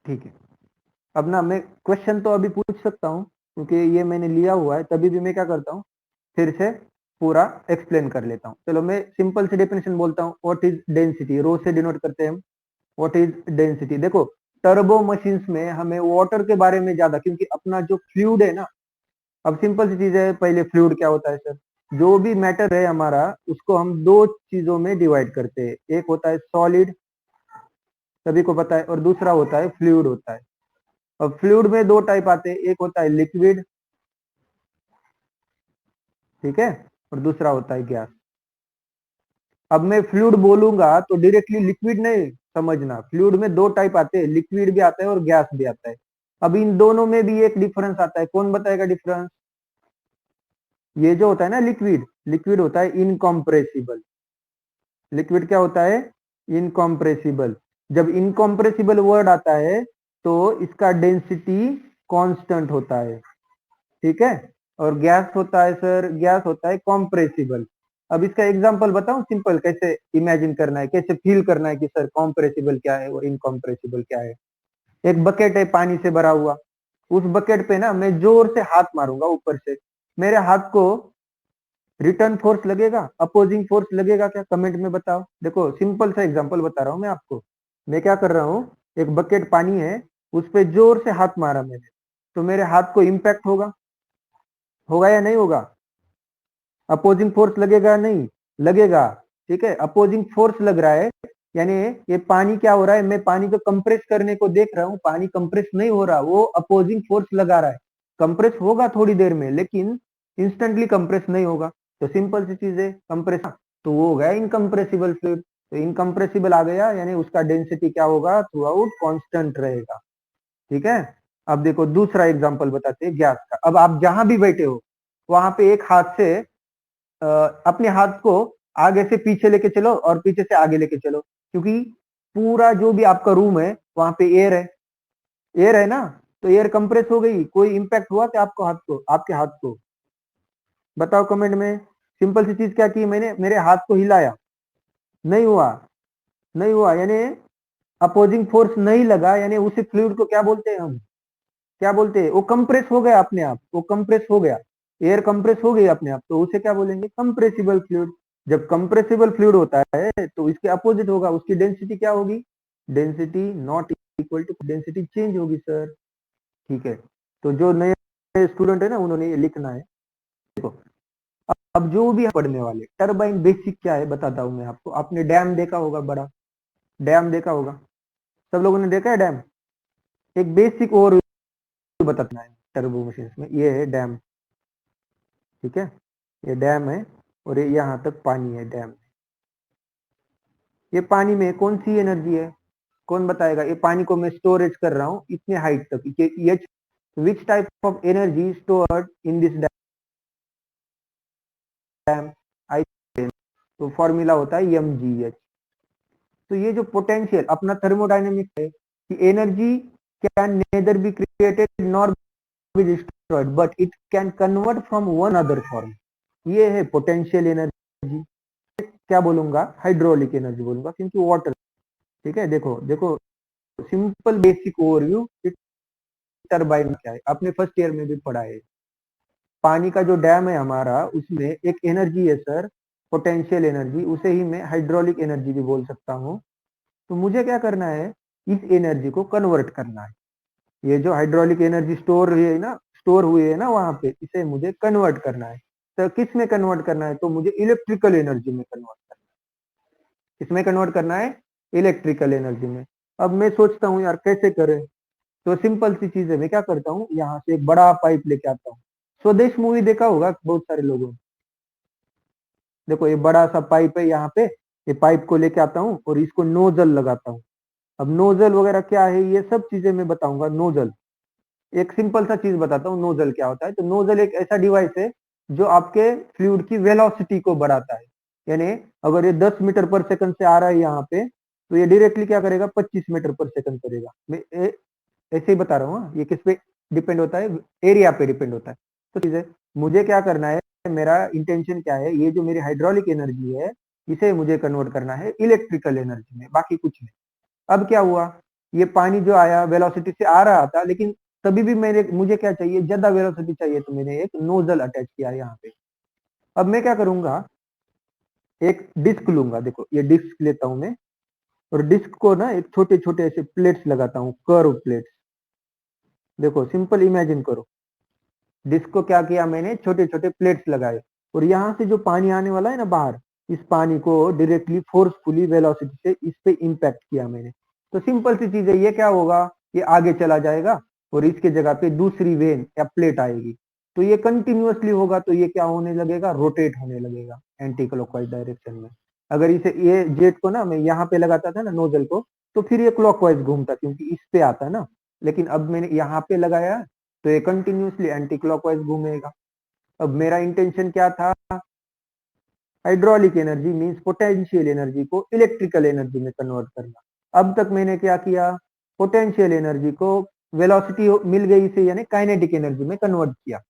ठीक है, अब ना मैं क्वेश्चन तो अभी पूछ सकता हूँ क्योंकि ये मैंने लिया हुआ है, तभी भी मैं क्या करता हूँ फिर से पूरा एक्सप्लेन कर लेता हूँ। चलो मैं सिंपल से डेफिनेशन बोलता हूँ, व्हाट इज डेंसिटी, रो से डिनोट करते हैं हम व्हाट इज डेंसिटी। देखो टर्बो मशीन्स में हमें वाटर के बारे में ज्यादा, क्योंकि अपना जो फ्लूइड है ना, अब सिंपल सी चीज है, पहले फ्लूइड क्या होता है सर, जो भी मैटर है हमारा उसको हम दो चीजों में डिवाइड करते हैं, एक होता है सॉलिड, सभी को पता है, और दूसरा होता है फ्लूइड होता है। अब फ्लूइड में दो टाइप आते हैं, एक होता है लिक्विड, ठीक है, और दूसरा होता है गैस। अब मैं फ्लूइड बोलूंगा तो डायरेक्टली लिक्विड नहीं समझना, फ्लूइड में दो टाइप आते हैं, लिक्विड भी आता है और गैस भी आता है। अब इन दोनों में भी एक डिफरेंस आता है, कौन बताएगा डिफरेंस? ये जो होता है ना लिक्विड, लिक्विड होता है इनकॉम्प्रेसिबल। लिक्विड क्या होता है? इनकॉम्प्रेसिबल। जब इनकॉम्प्रेसिबल वर्ड आता है तो इसका डेंसिटी कांस्टेंट होता है, ठीक है। और गैस होता है सर, गैस होता है कॉम्प्रेसिबल। अब इसका एग्जांपल बताऊं सिंपल, कैसे इमेजिन करना है, कैसे फील करना है कि सर कॉम्प्रेसिबल क्या है और इनकॉम्प्रेसिबल क्या है। एक बकेट है पानी से भरा हुआ, उस बकेट पे ना मैं जोर से हाथ मारूंगा ऊपर से, मेरे हाथ को रिटर्न फोर्स लगेगा, अपोजिंग फोर्स लगेगा क्या? कमेंट में बताओ। देखो सिंपल सा एग्जांपल बता रहा हूं मैं आपको, मैं क्या कर रहा हूं, एक बकेट पानी है, उस पे जोर से हाथ मारा मैंने, तो मेरे हाथ को इंपैक्ट होगा, होगा या नहीं होगा? अपोजिंग फोर्स लगेगा नहीं? लगेगा, ठीक है। अपोजिंग फोर्स लग रहा है, यानी ये पानी क्या हो रहा है, मैं पानी को कंप्रेस करने को देख रहा हूं, पानी कंप्रेस नहीं हो रहा, वो अपोजिंग फोर्स लगा रहा है। कंप्रेस होगा थोड़ी देर में, लेकिन इंस्टेंटली कंप्रेस नहीं होगा। तो सिंपल सी चीज है, कंप्रेस तो वो हो गया इनकंप्रेसिबल फ्लूइड। तो इनकंप्रेसिबल आ गया, यानी उसका डेंसिटी क्या होगा, थ्रू आउट कॉन्स्टेंट रहेगा, ठीक है। अब देखो दूसरा एग्जाम्पल बताते हैं गैस का। अब आप जहां भी बैठे हो वहां पे एक हाथ से अपने हाथ को आगे से पीछे लेके चलो और पीछे से आगे लेके चलो, क्योंकि पूरा जो भी आपका रूम है वहां पे एयर है, एयर है ना, तो एयर कंप्रेस हो गई, कोई इंपैक्ट हुआ क्या आपको, हाथ को, आपके हाथ को? बताओ कमेंट में। सिंपल सी चीज क्या की मैंने, मेरे हाथ को हिलाया, नहीं हुआ, नहीं हुआ, यानी अपोजिंग फोर्स नहीं लगा, यानी उसी फ्लूइड को क्या बोलते हैं हम, क्या बोलते हैं? वो कंप्रेस हो गया अपने आप, वो कंप्रेस हो गया, एयर कंप्रेस हो गई अपने आप, तो उसे क्या बोलेंगे, कंप्रेसिबल फ्लूइड। जब कंप्रेसिबल फ्लूइड होता है तो इसके अपोजिट होगा, उसकी डेंसिटी क्या होगी, density not equal to, density change होगी सर, ठीक है। तो जो नए स्टूडेंट है ना, उन्होंने ये लिखना है। देखो अब जो भी पढ़ने वाले, टरबाइन बेसिक क्या है बताता हूं मैं आपको। आपने डैम देखा होगा, बड़ा डैम देखा होगा, सब लोगों ने देखा है डैम। एक बेसिक और बताना है टर्बो मशीन में, ये है डैम, ठीक है, ये डैम है और ये यहाँ तक पानी है डैम। ये पानी में कौन सी एनर्जी है, कौन बताएगा? ये पानी को मैं स्टोरेज कर रहा हूँ इतने हाइट तक, ये which type of energy stored in this dam? आई, तो फॉर्मूला होता है mgh। तो ये जो पोटेंशियल अपना थर्मोडायनेमिक्स है कि energy can nether be created nor be destroyed but it can convert from one other form, ये है पोटेंशियल एनर्जी। क्या बोलूंगा, हाइड्रोलिक एनर्जी बोलूंगा, क्योंकि वाटर, ठीक है। देखो देखो सिंपल बेसिक ओवरव्यू, टरबाइन क्या है आपने फर्स्ट ईयर में भी पढ़ा है। पानी का जो डैम है हमारा, उसमें एक एनर्जी है सर, पोटेंशियल एनर्जी, उसे ही मैं हाइड्रोलिक एनर्जी भी बोल सकता हूँ। तो मुझे क्या करना है, इस एनर्जी को कन्वर्ट करना है। ये जो हाइड्रोलिक एनर्जी स्टोर हुई है ना, स्टोर हुई है ना वहां पे, इसे मुझे कन्वर्ट करना है। तो किस में कन्वर्ट करना है, तो मुझे इलेक्ट्रिकल एनर्जी में कन्वर्ट करना है। किसमें कन्वर्ट करना है, इलेक्ट्रिकल एनर्जी में। अब मैं सोचता हूँ यार कैसे करें, तो सिंपल सी चीज है, मैं क्या करता हूँ, यहाँ से एक बड़ा पाइप लेके आता हूँ। स्वदेश मूवी देखा होगा बहुत सारे लोगों ने। देखो ये बड़ा सा पाइप है यहाँ पे, ये पाइप को लेके आता हूँ और इसको नोजल लगाता हूँ। अब नोजल वगैरह क्या है, ये सब चीजें मैं बताऊंगा। नोजल, एक सिंपल सा चीज बताता हूँ, नोजल क्या होता है। तो नोजल एक ऐसा डिवाइस है जो आपके फ्लूइड की वेलोसिटी को बढ़ाता है, यानी अगर ये 10 मीटर पर सेकंड से आ रहा है यहाँ पे, तो ये डायरेक्टली क्या करेगा, 25 मीटर पर सेकंड करेगा। मैं ऐसे ही बता रहा हूँ, ये किस पे डिपेंड होता है, एरिया पे डिपेंड होता है। तो चीज है, मुझे क्या करना है, मेरा इंटेंशन क्या है, ये जो मेरी हाइड्रोलिक एनर्जी है, इसे मुझे कन्वर्ट करना है इलेक्ट्रिकल एनर्जी में, बाकी कुछ नहीं। अब क्या हुआ, ये पानी जो आया वेलोसिटी से आ रहा था, लेकिन तभी भी मुझे क्या चाहिए, ज्यादा वेलोसिटी चाहिए, तो मैंने एक नोजल अटैच किया यहाँ पे। अब मैं क्या करूंगा, एक डिस्क लूंगा, देखो ये डिस्क लेता हूं मैं, और डिस्क को ना एक छोटे छोटे ऐसे प्लेट्स लगाता हूँ, कर्व प्लेट्स। देखो सिंपल इमेजिन करो, डिस्क को क्या किया मैंने, छोटे छोटे प्लेट्स लगाए, और यहाँ से जो पानी आने वाला है ना बाहर, इस पानी को डायरेक्टली फोर्सफुली वेलोसिटी से इस पे इम्पैक्ट किया मैंने। तो सिंपल सी चीज है, ये क्या होगा, ये आगे चला जाएगा और इसके जगह पे दूसरी वेन या प्लेट आएगी, तो ये कंटिन्यूअसली होगा, तो ये क्या होने लगेगा, रोटेट होने लगेगा एंटी क्लॉकवाइज डायरेक्शन में। अगर इसे ये जेट को ना मैं यहाँ पे लगाता था ना नोजल को, तो फिर ये क्लॉकवाइज घूमता, क्योंकि इस पे आता है ना, लेकिन अब मैंने यहाँ पे लगाया, तो ये कंटिन्यूअसली एंटी क्लॉकवाइज घूमेगा। अब मेरा इंटेंशन क्या था, hydraulic energy means potential energy को इलेक्ट्रिकल एनर्जी में कन्वर्ट करना। अब तक मैंने क्या किया, पोटेंशियल एनर्जी को वेलोसिटी मिल गई से यानी काइनेटिक एनर्जी में कन्वर्ट किया।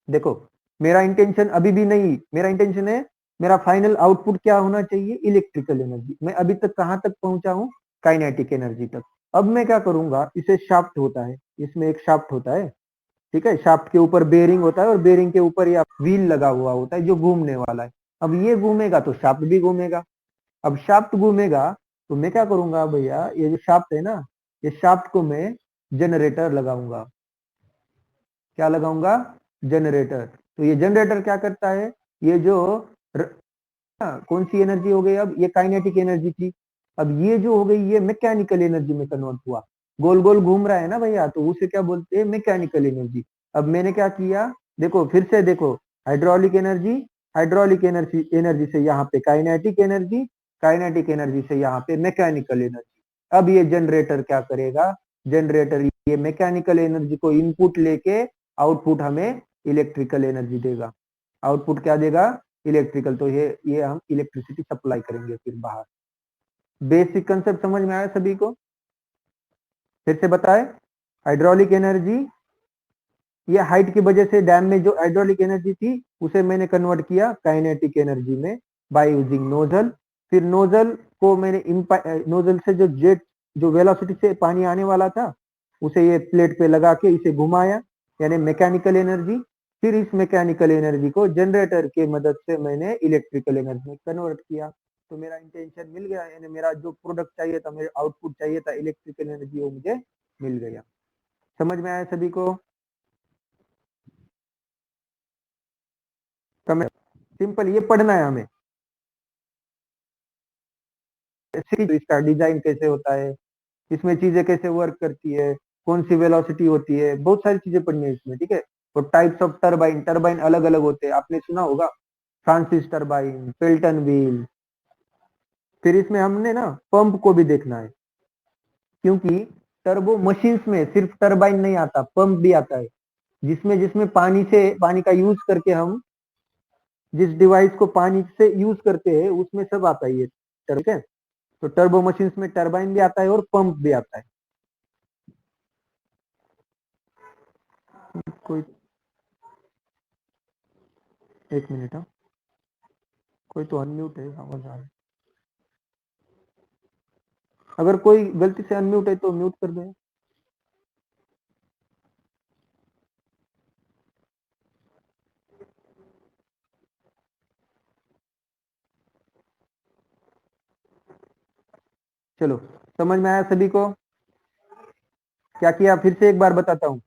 देखो मेरा इंटेंशन अभी भी नहीं, मेरा इंटेंशन है मेरा फाइनल आउटपुट क्या होना चाहिए, इलेक्ट्रिकल एनर्जी। मैं अभी तक कहां तक पहुंचा हूं, काइनेटिक एनर्जी तक। अब मैं क्या करूंगा, इसे शाफ्ट होता है, इसमें एक शाफ्ट होता है, ठीक है, शाफ्ट के ऊपर बेरिंग होता है, और बेरिंग के ऊपर या व्हील लगा हुआ होता है जो घूमने वाला है। अब ये घूमेगा तो शाफ्ट भी घूमेगा। अब शाफ्ट घूमेगा तो मैं क्या करूंगा भैया, ये जो शाफ्ट है ना, ये शाफ्ट को मैं जनरेटर लगाऊंगा। क्या लगाऊंगा, जनरेटर। तो ये जनरेटर क्या करता है, ये जो कौन सी एनर्जी हो गई, अब ये काइनेटिक एनर्जी थी, अब ये जो हो गई ये मैकेनिकल एनर्जी में कन्वर्ट हुआ। गोल गोल घूम रहा है ना भैया, तो उसे क्या बोलते हैं, मैकेनिकल एनर्जी। अब मैंने क्या किया, देखो फिर से देखो, hydraulic energy, hydraulic energy energy से यहाँ पे काइनेटिक एनर्जी, काइनेटिक एनर्जी से यहाँ पे मैकेनिकल एनर्जी। अब ये जनरेटर क्या करेगा, जनरेटर ये मैकेनिकल एनर्जी को इनपुट लेके आउटपुट हमें इलेक्ट्रिकल एनर्जी देगा। आउटपुट क्या देगा, इलेक्ट्रिकल। तो ये हम इलेक्ट्रिसिटी सप्लाई करेंगे फिर बाहर। बेसिक कंसेप्ट समझ में आया सभी को, फिर से बताए। हाइड्रोलिक एनर्जी, ये हाइट की वजह से डैम में जो हाइड्रोलिक एनर्जी थी उसे मैंने कन्वर्ट किया काइनेटिक एनर्जी में बाय यूजिंग नोजल। फिर नोजल को मैंने नोजल से जो जेट, जो वेलोसिटी से पानी आने वाला था, उसे ये प्लेट पे लगा के इसे घुमाया, यानी मैकेनिकल एनर्जी। फिर इस मैकेनिकल एनर्जी को जनरेटर के मदद से मैंने इलेक्ट्रिकल एनर्जी में कन्वर्ट किया। तो मेरा इंटेंशन मिल गया, यानी मेरा जो प्रोडक्ट चाहिए था, मेरे आउटपुट चाहिए था इलेक्ट्रिकल एनर्जी, वो मुझे मिल गया। समझ में आया सभी को, सिंपल ये पढ़ना है हमें, इसका डिजाइन कैसे होता है, इसमें चीजें कैसे वर्क करती है, कौन सी वेलोसिटी होती है, बहुत सारी चीजें पढ़नी है इसमें, ठीक है। और टाइप्स ऑफ टरबाइन, टरबाइन अलग अलग होते हैं, आपने सुना होगा, फ्रांसिस टरबाइन, पेल्टन व्हील। फिर इसमें हमने ना पंप को भी देखना है, क्योंकि टर्बो मशीन्स में सिर्फ टरबाइन नहीं आता, पंप भी आता है, जिसमें जिसमें पानी से, पानी का यूज करके हम जिस डिवाइस को पानी से यूज करते हैं उसमें सब आता है ये, ठीक है। तो टर्बो मशीन्स में टरबाइन भी आता है और पंप भी आता है। कोई एक मिनट, हाँ, कोई तो अनम्यूट है, आवाज आ रही है। अगर कोई गलती से अनम्यूट है तो म्यूट कर दे। चलो समझ में आया सभी को, क्या किया फिर से एक बार बताता हूँ।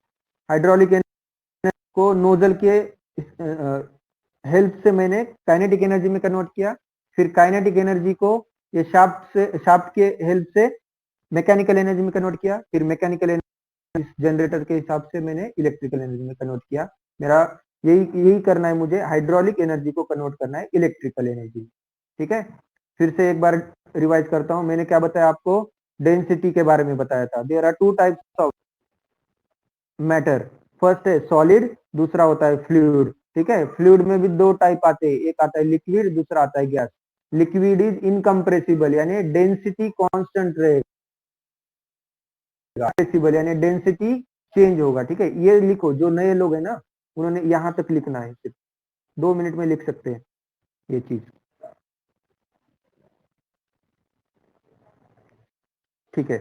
हाइड्रोलिक एनर्जी को नोजल के हेल्प से मैंने काइनेटिक एनर्जी में कन्वर्ट किया। फिर काइनेटिक एनर्जी को ये शाफ्ट के हेल्प से मैकेनिकल एनर्जी में कन्वर्ट किया। फिर मैकेनिकल एनर्जी जनरेटर के हिसाब से मैंने इलेक्ट्रिकल एनर्जी में कन्वर्ट किया। मेरा यही यही करना है मुझे, हाइड्रोलिक एनर्जी को कन्वर्ट करना है इलेक्ट्रिकल एनर्जी, ठीक है। फिर से एक बार रिवाइज करता हूँ, मैंने क्या बताया आपको, डेंसिटी के बारे में बताया था। There are two types of matter, first है सॉलिड, दूसरा होता है फ्लूइड, ठीक है। फ्लूइड में भी दो टाइप आते हैं, एक आता है लिक्विड, दूसरा आता है गैस। लिक्विड इज इनकम्प्रेसिबल, यानी डेंसिटी कांस्टेंट रहेगा, कंप्रेसिबल यानी डेंसिटी चेंज होगा, ठीक है। ये लिखो, जो नए लोग हैं ना उन्होंने यहाँ तक लिखना है, सिर्फ 2 मिनट में लिख सकते हैं ये चीज, ठीक है।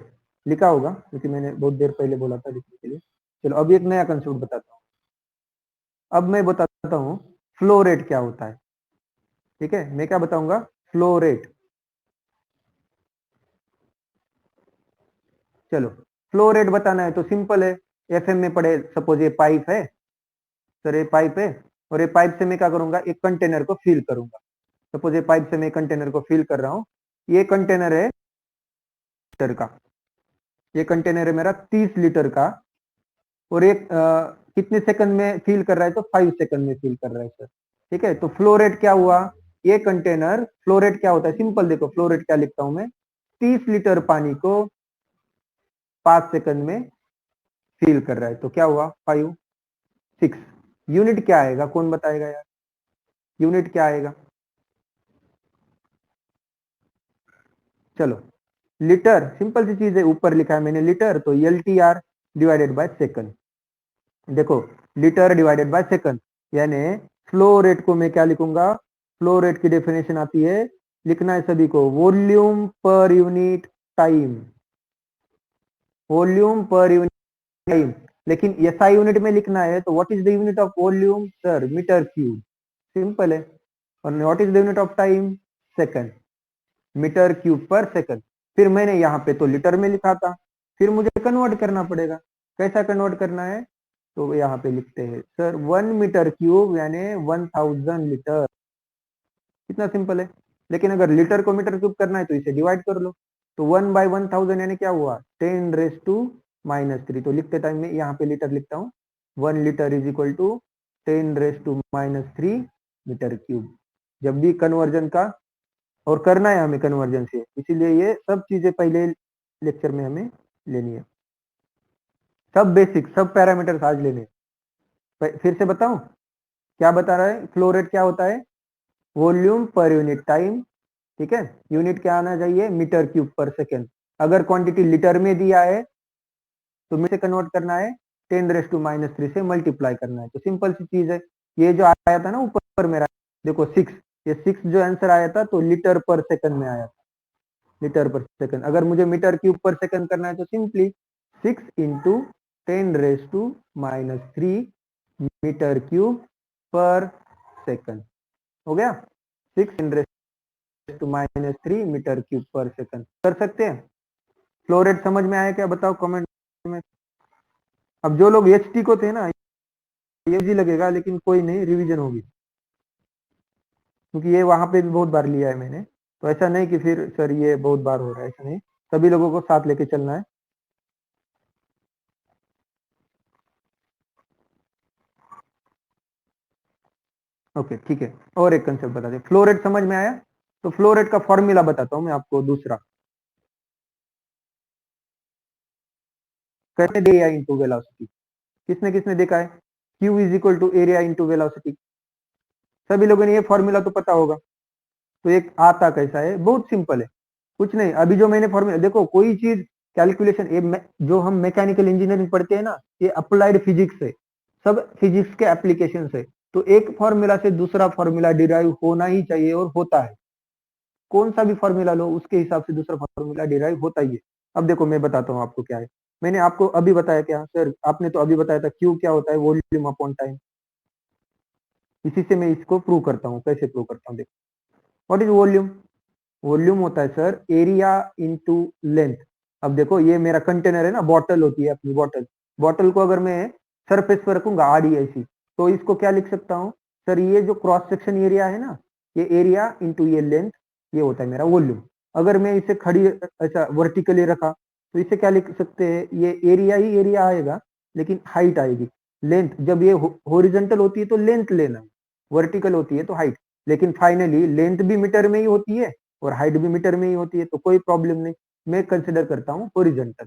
लिखा होगा क्योंकि मैंने बहुत देर पहले बोला था लिखने के लिए। चलो अभी एक नया कंसेप्ट बताता हूँ। अब मैं बताता हूँ फ्लो रेट क्या होता है। ठीक है, मैं क्या बताऊंगा, फ्लो रेट। चलो फ्लो रेट बताना है तो सिंपल है, एफएम में पढ़े, सपोज ये पाइप है सर, ये पाइप है और ये पाइप से मैं क्या करूंगा, एक कंटेनर को फिल करूंगा। सपोज ये पाइप से मैं कंटेनर को फिल कर रहा हूँ, ये कंटेनर है लीटर का, ये कंटेनर है मेरा 30 लीटर का, और एक कितने सेकंड में फिल कर रहा है, तो 5 सेकंड में फिल कर रहा है सर। ठीक है, तो फ्लो रेट क्या हुआ, ये कंटेनर फ्लो रेट क्या होता है, सिंपल देखो फ्लो रेट क्या लिखता हूं मैं, 30 लीटर पानी को 5 सेकंड में फिल कर रहा है, तो क्या हुआ 5 6। यूनिट क्या आएगा, कौन बताएगा यार, यूनिट क्या आएगा। चलो लीटर सिंपल सी चीज है, ऊपर लिखा है मैंने लीटर, तो LTR डिवाइडेड बाय सेकंड। देखो लीटर डिवाइडेड बाय सेकंड, यानी फ्लो रेट को मैं क्या लिखूंगा, फ्लो रेट की डेफिनेशन आती है, लिखना है सभी को, वॉल्यूम पर यूनिट टाइम, वॉल्यूम पर यूनिट टाइम। लेकिन SI यूनिट में लिखना है तो what is the unit of volume sir, metre cube, simple है। और what is the unit of time, second, metre cube पर सेकंड। फिर मैंने यहाँ पे तो लीटर में लिखा था, फिर मुझे कन्वर्ट करना पड़ेगा, कैसा कन्वर्ट करना है, तो यहाँ पे लिखते हैं सर 1 मीटर क्यूब यानी 1000 लीटर, कितना सिंपल है। लेकिन अगर लीटर को मीटर क्यूब करना है तो इसे डिवाइड कर लो, तो 1/1000 यानी क्या हुआ, 10⁻³ तो लिखते टाइम में यहाँ पे लीटर लिखता हूँ, 1 litre is equal to 10⁻³ metre cube. जब भी कन्वर्जन का और करना है हमें कन्वर्जन से, इसीलिए ये सब चीजें पहले लेक्चर में हमें लेनी है, सब बेसिक सब पैरामीटर्स आज लेने हैं। फिर से बताऊं क्या बता रहा है, फ्लो रेट क्या होता है, वॉल्यूम पर यूनिट टाइम। ठीक है, यूनिट क्या आना चाहिए, मीटर क्यूब पर सेकेंड। अगर क्वांटिटी लीटर में दिया है तो में से कन्वर्ट करना है, 10⁻³ से मल्टीप्लाई करना है, तो सिंपल सी चीज है। ये जो आया था ना ऊपर मेरा, देखो 6, ये 6 जो आंसर आया था तो लीटर पर सेकंड में आया था, लीटर पर सेकंड। अगर मुझे मीटर क्यूब पर सेकंड करना है तो सिंपली 6 × 10⁻³ मीटर क्यूब पर सेकंड, हो गया, 6 × 10⁻³ मीटर क्यूब पर सेकंड कर सकते हैं। फ्लो रेट समझ में आया क्या, बताओ कमेंट में। अब जो लोग HT को थे ना, ये इजी लगेगा लेकिन कोई नहीं, रिवीजन होगी, क्योंकि ये वहां पे भी बहुत बार लिया है मैंने, तो ऐसा नहीं कि फिर सर ये बहुत बार हो रहा है, ऐसा नहीं, सभी लोगों को साथ लेके चलना है। ओके ठीक है, और एक कंसेप्ट बता दे, फ्लो रेट समझ में आया, तो फ्लो रेट का फॉर्मूला बताता हूं मैं आपको दूसरा, कैसे एरिया इंटू वेलोसिटी, किसने किसने देखा है, Q is equal to area into velocity, सभी लोगों ने ये फॉर्मूला तो पता होगा। तो एक आता कैसा है, बहुत सिंपल है, कुछ नहीं, अभी जो मैंने फॉर्मूला देखो, कोई चीज कैलकुलेशन, ये जो हम मैकेनिकल इंजीनियरिंग पढ़ते हैं ना, ये अप्लाइड फिजिक्स है, सब फिजिक्स के एप्लीकेशन है, तो एक फॉर्मूला से दूसरा फॉर्मूला डिराइव होना ही चाहिए और होता है, कौन सा भी फॉर्मूला लो उसके हिसाब से दूसरा फॉर्मूला डिराइव होता ही है। अब देखो मैं बताता हूँ आपको क्या है, मैंने आपको अभी बताया क्या सर, आपने तो अभी बताया था क्यू क्या होता है, वॉल्यूम अपॉन टाइम, इसी से मैं इसको प्रूव करता हूँ, कैसे प्रूव करता हूँ देखो, व्हाट इज वॉल्यूम, वॉल्यूम होता है सर एरिया इंटू लेंथ। अब देखो ये मेरा कंटेनर है ना, बॉटल होती है अपनी बॉटल, बॉटल को अगर मैं सरफेस पर रखूंगा आड़ी ऐसी, तो इसको क्या लिख सकता हूँ सर, ये जो क्रॉस सेक्शन एरिया है ना, ये एरिया इंटू ये लेंथ, ये होता है मेरा वॉल्यूम। अगर मैं इसे खड़ी ऐसा वर्टिकली रखा तो इसे क्या लिख सकते हैं, ये एरिया ही एरिया आएगा लेकिन हाइट आएगी, लेंथ जब ये हॉरिजॉन्टल होती है तो लेंथ लेना है, वर्टिकल होती है तो हाइट, लेकिन फाइनली लेंथ भी मीटर में ही होती है और हाइट भी मीटर में ही होती है, तो कोई प्रॉब्लम नहीं, मैं कंसिडर करता हूँ हॉरिजॉन्टल।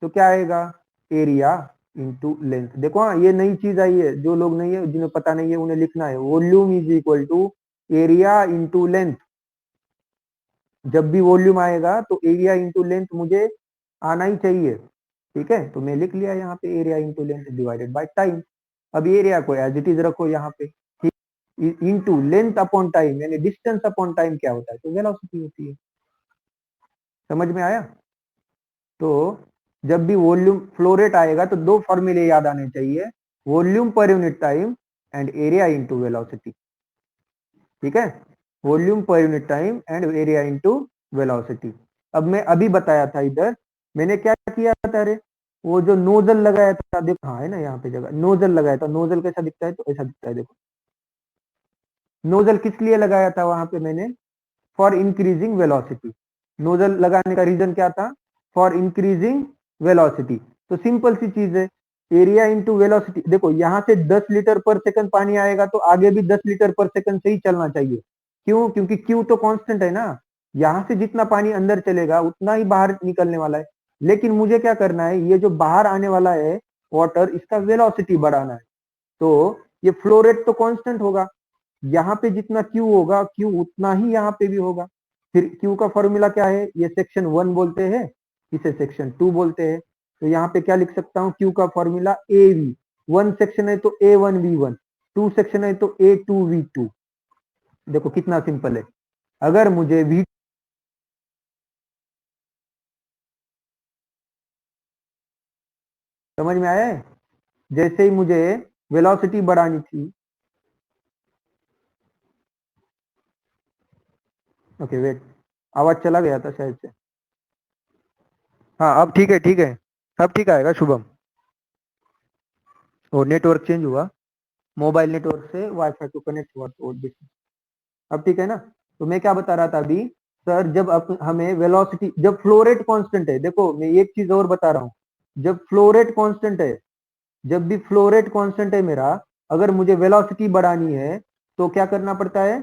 तो क्या आएगा, एरिया इंटू लेंथ। देखो हाँ, ये नई चीज आई है, जो लोग नहीं है, जिन्हें पता नहीं है उन्हें लिखना है, volume is equal to area into length. जब भी वॉल्यूम आएगा तो एरिया इंटू लेंथ मुझे आना ही चाहिए। ठीक है, तो मैं लिख लिया यहाँ पे area into length divided by time. अब एरिया को एज इट इज रखो यहाँ पे, इंटू लेंथ अपॉन टाइम, यानी डिस्टेंस अपॉन टाइम क्या होता है, तो वेलोसिटी होती है। समझ में आया, तो जब भी वॉल्यूम फ्लो रेट आएगा तो दो फॉर्मूले याद आने चाहिए, वॉल्यूम पर unit time and area into velocity. ठीक है, वॉल्यूम पर unit time and area into velocity. अब मैं अभी बताया था इधर मैंने क्या किया था, अरे वो जो नोजल लगाया था, देखो हाँ है ना यहाँ पे जगह नोजल लगाया था, नोजल कैसा दिखता है, तो ऐसा दिखता है देखो। नोजल किस लिए लगाया था वहां पे मैंने, फॉर इंक्रीजिंग वेलोसिटी। नोजल लगाने का रीजन क्या था, फॉर इंक्रीजिंग वेलोसिटी। तो सिंपल सी चीज है, एरिया इंटू वेलोसिटी। देखो यहाँ से 10 लीटर पर सेकंड पानी आएगा तो आगे भी 10 लीटर पर सेकंड से ही चलना चाहिए। क्यों, क्योंकि क्यू तो कांस्टेंट है ना, यहाँ से जितना पानी अंदर चलेगा उतना ही बाहर निकलने वाला है। लेकिन मुझे क्या करना है, ये जो बाहर आने वाला है वाटर, इसका वेलोसिटी बढ़ाना है। तो ये फ्लो रेट तो कांस्टेंट होगा, यहाँ पे जितना क्यू होगा क्यू उतना ही यहाँ पे भी होगा। फिर क्यू का फॉर्मूला क्या है, ये सेक्शन 1 बोलते हैं, इसे सेक्शन 2 बोलते हैं। तो यहाँ पे क्या लिख सकता हूँ, क्यू का फॉर्मूला ए वी, 1 सेक्शन है तो A1V1, 2 सेक्शन है तो A2V2। देखो कितना सिंपल है। अगर मुझे वी समझ में आया है, जैसे ही मुझे वेलोसिटी बढ़ानी थी, ओके वेट, आवाज चला गया था शायद से। हाँ अब ठीक है, ठीक है, अब ठीक आएगा शुभम। और नेटवर्क चेंज हुआ, मोबाइल नेटवर्क से वाईफाई को कनेक्ट हुआ तो अब ठीक है ना। तो मैं क्या बता रहा था अभी, सर जब हमें वेलोसिटी, जब फ्लो रेट कांस्टेंट है, देखो मैं एक चीज और बता रहा हूँ, जब फ्लो रेट कांस्टेंट है, जब भी फ्लो रेट कांस्टेंट है मेरा, अगर मुझे वेलोसिटी बढ़ानी है तो क्या करना पड़ता है,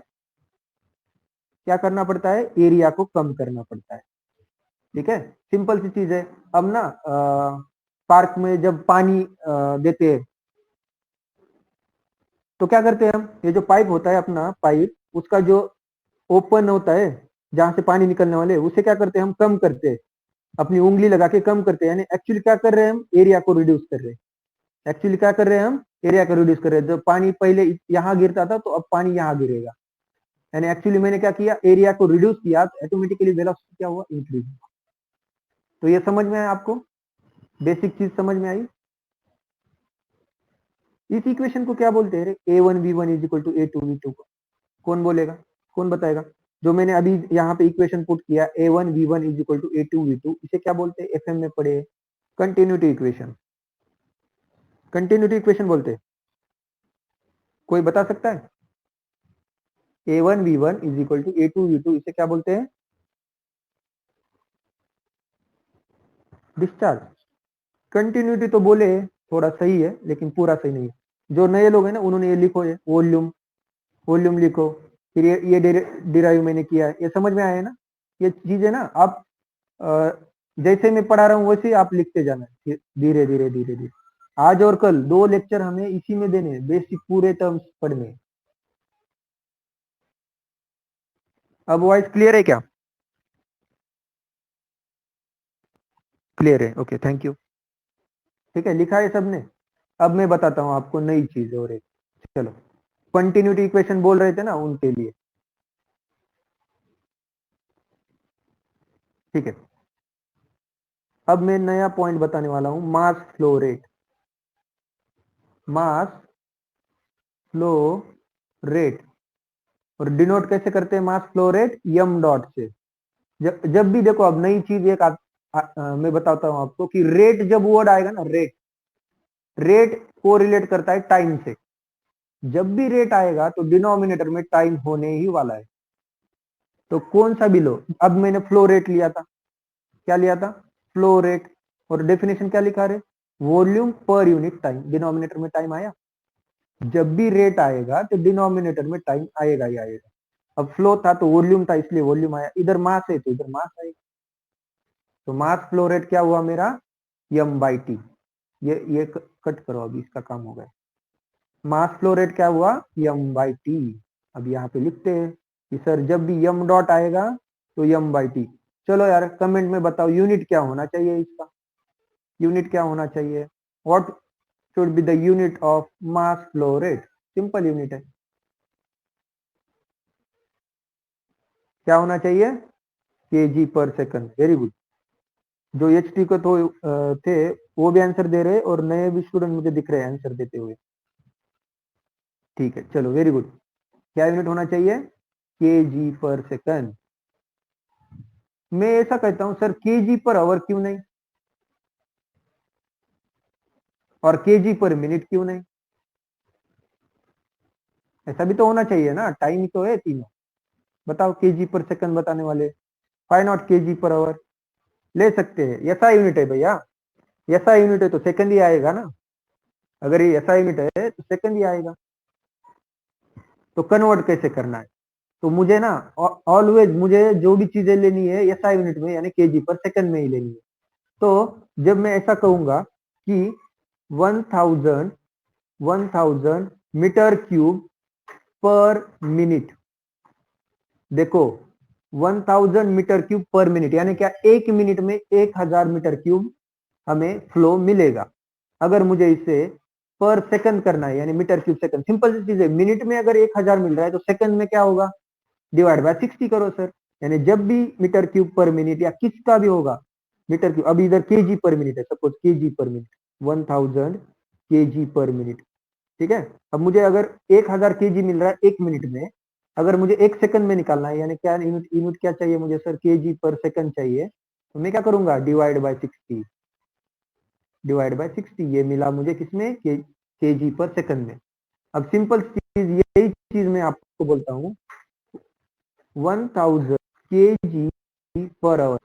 क्या करना पड़ता है, एरिया को कम करना पड़ता है। ठीक है, सिंपल सी चीज है। अब ना पार्क में जब पानी देते हैं तो क्या करते हैं हम, ये जो पाइप होता है अपना पाइप, उसका जो ओपन होता है जहां से पानी निकलने वाले, उसे क्या करते हैं हम, कम करते हैं, अपनी उंगली लगा के कम करते हैं। यानी एक्चुअली क्या कर रहे हैं हम, एरिया को रिड्यूस कर रहे हैं। एक्चुअली क्या कर रहे हैं हम, एरिया को रिड्यूस कर रहे हैं। जब पानी पहले यहाँ गिरता था तो अब पानी यहाँ गिरेगा, यानी एक्चुअली मैंने क्या किया, एरिया को रिड्यूस किया तो ऑटोमेटिकली वेलोसिटी क्या हुआ, इंक्रीज। तो ये समझ में आया आपको, बेसिक चीज समझ में आई। इस इक्वेशन को क्या बोलते हैं, A1V1 is equal to A2V2 को कौन बोलेगा, कौन बताएगा। जो मैंने अभी यहाँ पे इक्वेशन पुट किया, A1V1 is equal to A2V2, इसे क्या बोलते हैं, एफएम में पढ़े, कंटिन्यूटी इक्वेशन। कंटिन्यूटी इक्वेशन बोलते हैं, कोई बता सकता है। A1V1 is equal to A2V2, इसे क्या बोलते हैं, डिस्चार्ज। कंटिन्यूटी तो बोले थोड़ा सही है लेकिन पूरा सही नहीं है। जो नए लोग हैं ना उन्होंने ये लिखो, है वॉल्यूम, वॉल्यूम लिखो। फिर ये डिराइव मैंने किया है, ये समझ में आया है ना। ये चीजें ना आप अ, जैसे मैं पढ़ा रहा हूँ वैसे ही आप लिखते जाना, धीरे धीरे धीरे धीरे। आज और कल 2 लेक्चर हमें इसी में देने हैं, बेसिक पूरे टर्म्स पढ़ने हैं। अब वॉइस क्लियर है क्या, क्लियर है, ओके थैंक यू। ठीक है, लिखा है सबने। अब मैं बताता हूँ आपको नई चीज और एक, चलो कंटिन्यूटी इक्वेशन बोल रहे थे ना उनके लिए। ठीक है, अब मैं नया पॉइंट बताने वाला हूं, मास फ्लो रेट। मास फ्लो रेट, और डिनोट कैसे करते हैं मास फ्लो रेट, यम डॉट से। जब भी देखो, अब नई चीज एक मैं बताता हूं आपको कि रेट जब वर्ड आएगा ना, रेट, रेट को रिलेट करता है टाइम से। जब भी रेट आएगा तो डिनोमिनेटर में टाइम होने ही वाला है। तो कौन सा भी लो, अब मैंने फ्लो रेट लिया था, क्या लिया था, फ्लो रेट, और डेफिनेशन क्या लिखा रहे, वॉल्यूम पर यूनिट टाइम, डिनोमिनेटर में टाइम आया। जब भी रेट आएगा तो डिनोमिनेटर में टाइम आएगा ही आएगा। अब फ्लो था तो वॉल्यूम था इसलिए वॉल्यूम आया, इधर मास है तो इधर मास आएगा। तो मास फ्लो रेट क्या हुआ मेरा, यम बाई टी। ये कट करो, अभी इसका काम हो गया। मास फ्लो रेट क्या हुआ, यम बाई टी। अब यहाँ पे लिखते हैं कि सर जब भी यम डॉट आएगा तो यम बाई टी। चलो यार कमेंट में बताओ यूनिट क्या होना चाहिए इसका, यूनिट क्या होना चाहिए, what should be the unit of mass flow rate. Simple unit है, क्या होना चाहिए, KG per second, very good. जो एच टी को तो थे वो भी आंसर दे रहे और नए भी स्टूडेंट मुझे दिख रहे हैं आंसर देते हुए। ठीक है, चलो वेरी गुड। क्या यूनिट होना चाहिए? KG per second. मैं ऐसा कहता हूं सर केजी पर आवर क्यों नहीं, और केजी पर मिनट क्यों नहीं? ऐसा भी तो होना चाहिए ना, टाइम ही तो है तीनों। बताओ केजी पर सेकंड बताने वाले, five not KG per our ले सकते हैं। ऐसा यूनिट है भैया, ऐसा यूनिट है तो सेकंड ही आएगा ना। अगर ये ऐसा यूनिट है तो सेकंड ही आएगा। तो कन्वर्ट कैसे करना है? तो मुझे ना ऑलवेज मुझे जो भी चीजें लेनी है एसआई यूनिट में यानी केजी पर सेकंड में ही लेनी है। तो जब मैं ऐसा कहूंगा कि 1000 मीटर क्यूब पर मिनट, देखो 1000 मीटर क्यूब पर मिनट यानी क्या, एक मिनट में 1000 मीटर क्यूब हमें फ्लो मिलेगा। अगर मुझे इसे पर सेकंड करना है यानी मीटर क्यूब सेकंड, सिंपल सी चीज है। मिनट में अगर 1000 मिल रहा है तो सेकंड में क्या होगा, डिवाइड बाय 60 करो सर। यानी जब भी मीटर क्यूब पर मिनट या किसका भी होगा मीटर क्यूब, अभी इधर केजी पर मिनट है, suppose KG per minute, 1000 KG per minute. ठीक है, अब मुझे अगर 1000 केजी मिल रहा है एक मिनट में, अगर मुझे एक सेकंड में निकालना है यानी क्या, यूनिट यूनिट क्या चाहिए मुझे सर, केजी पर सेकंड चाहिए, तो मैं क्या करूंगा, डिवाइड बाय 60, डिवाइड बाय 60। ये मिला मुझे किसमें, केजी पर सेकंड में। अब सिंपल चीज यही चीज मैं आपको बोलता हूँ, 1000 केजी पर आवर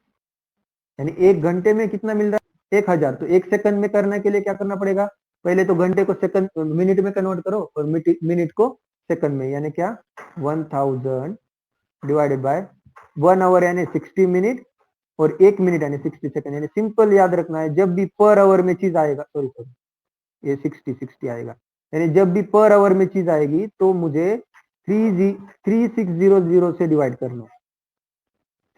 यानी एक घंटे में कितना मिल रहा है, 1000। तो एक सेकंड में करने के लिए क्या करना पड़ेगा, पहले तो घंटे को सेकंड मिनट में कन्वर्ट करो और मिनट को सेकंड में, यानी क्या 1000 डिवाइडेड बाय 1 आवर यानी 60 मिनट और एक मिनट यानी 60 सेकंड। यानी सिंपल याद रखना है, जब भी पर आवर में चीज आएगा, सॉरी सॉरी ये 60 आएगा, यानी जब भी पर आवर में चीज आएगी तो मुझे 3600 से डिवाइड करना है।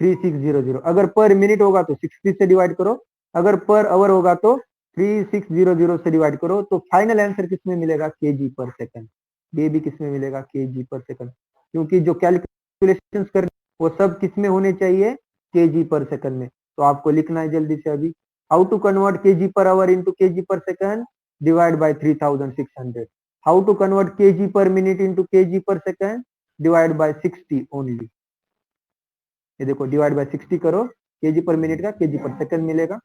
3600, अगर पर मिनट होगा तो 60 से डिवाइड करो, अगर पर आवर होगा तो 3600 से डिवाइड करो। तो फाइनल आंसर किसमें मिलेगा, केजी पर सेकंड। ये भी किसमें मिलेगा, केजी पर सेकंड, क्योंकि जो कैलकुलेशंस कर वो सब किसमें होने चाहिए, केजी पर सेकंड में। तो आपको लिखना है जल्दी से अभी, how to convert KG per hour into KG per second, divide by 3600। How to convert KG per minute into KG per second, divide by 60 only. ये देखो डिवाइड बाय 60 करो, केजी पर मिनट का केजी पर सेकंड मिलेगा,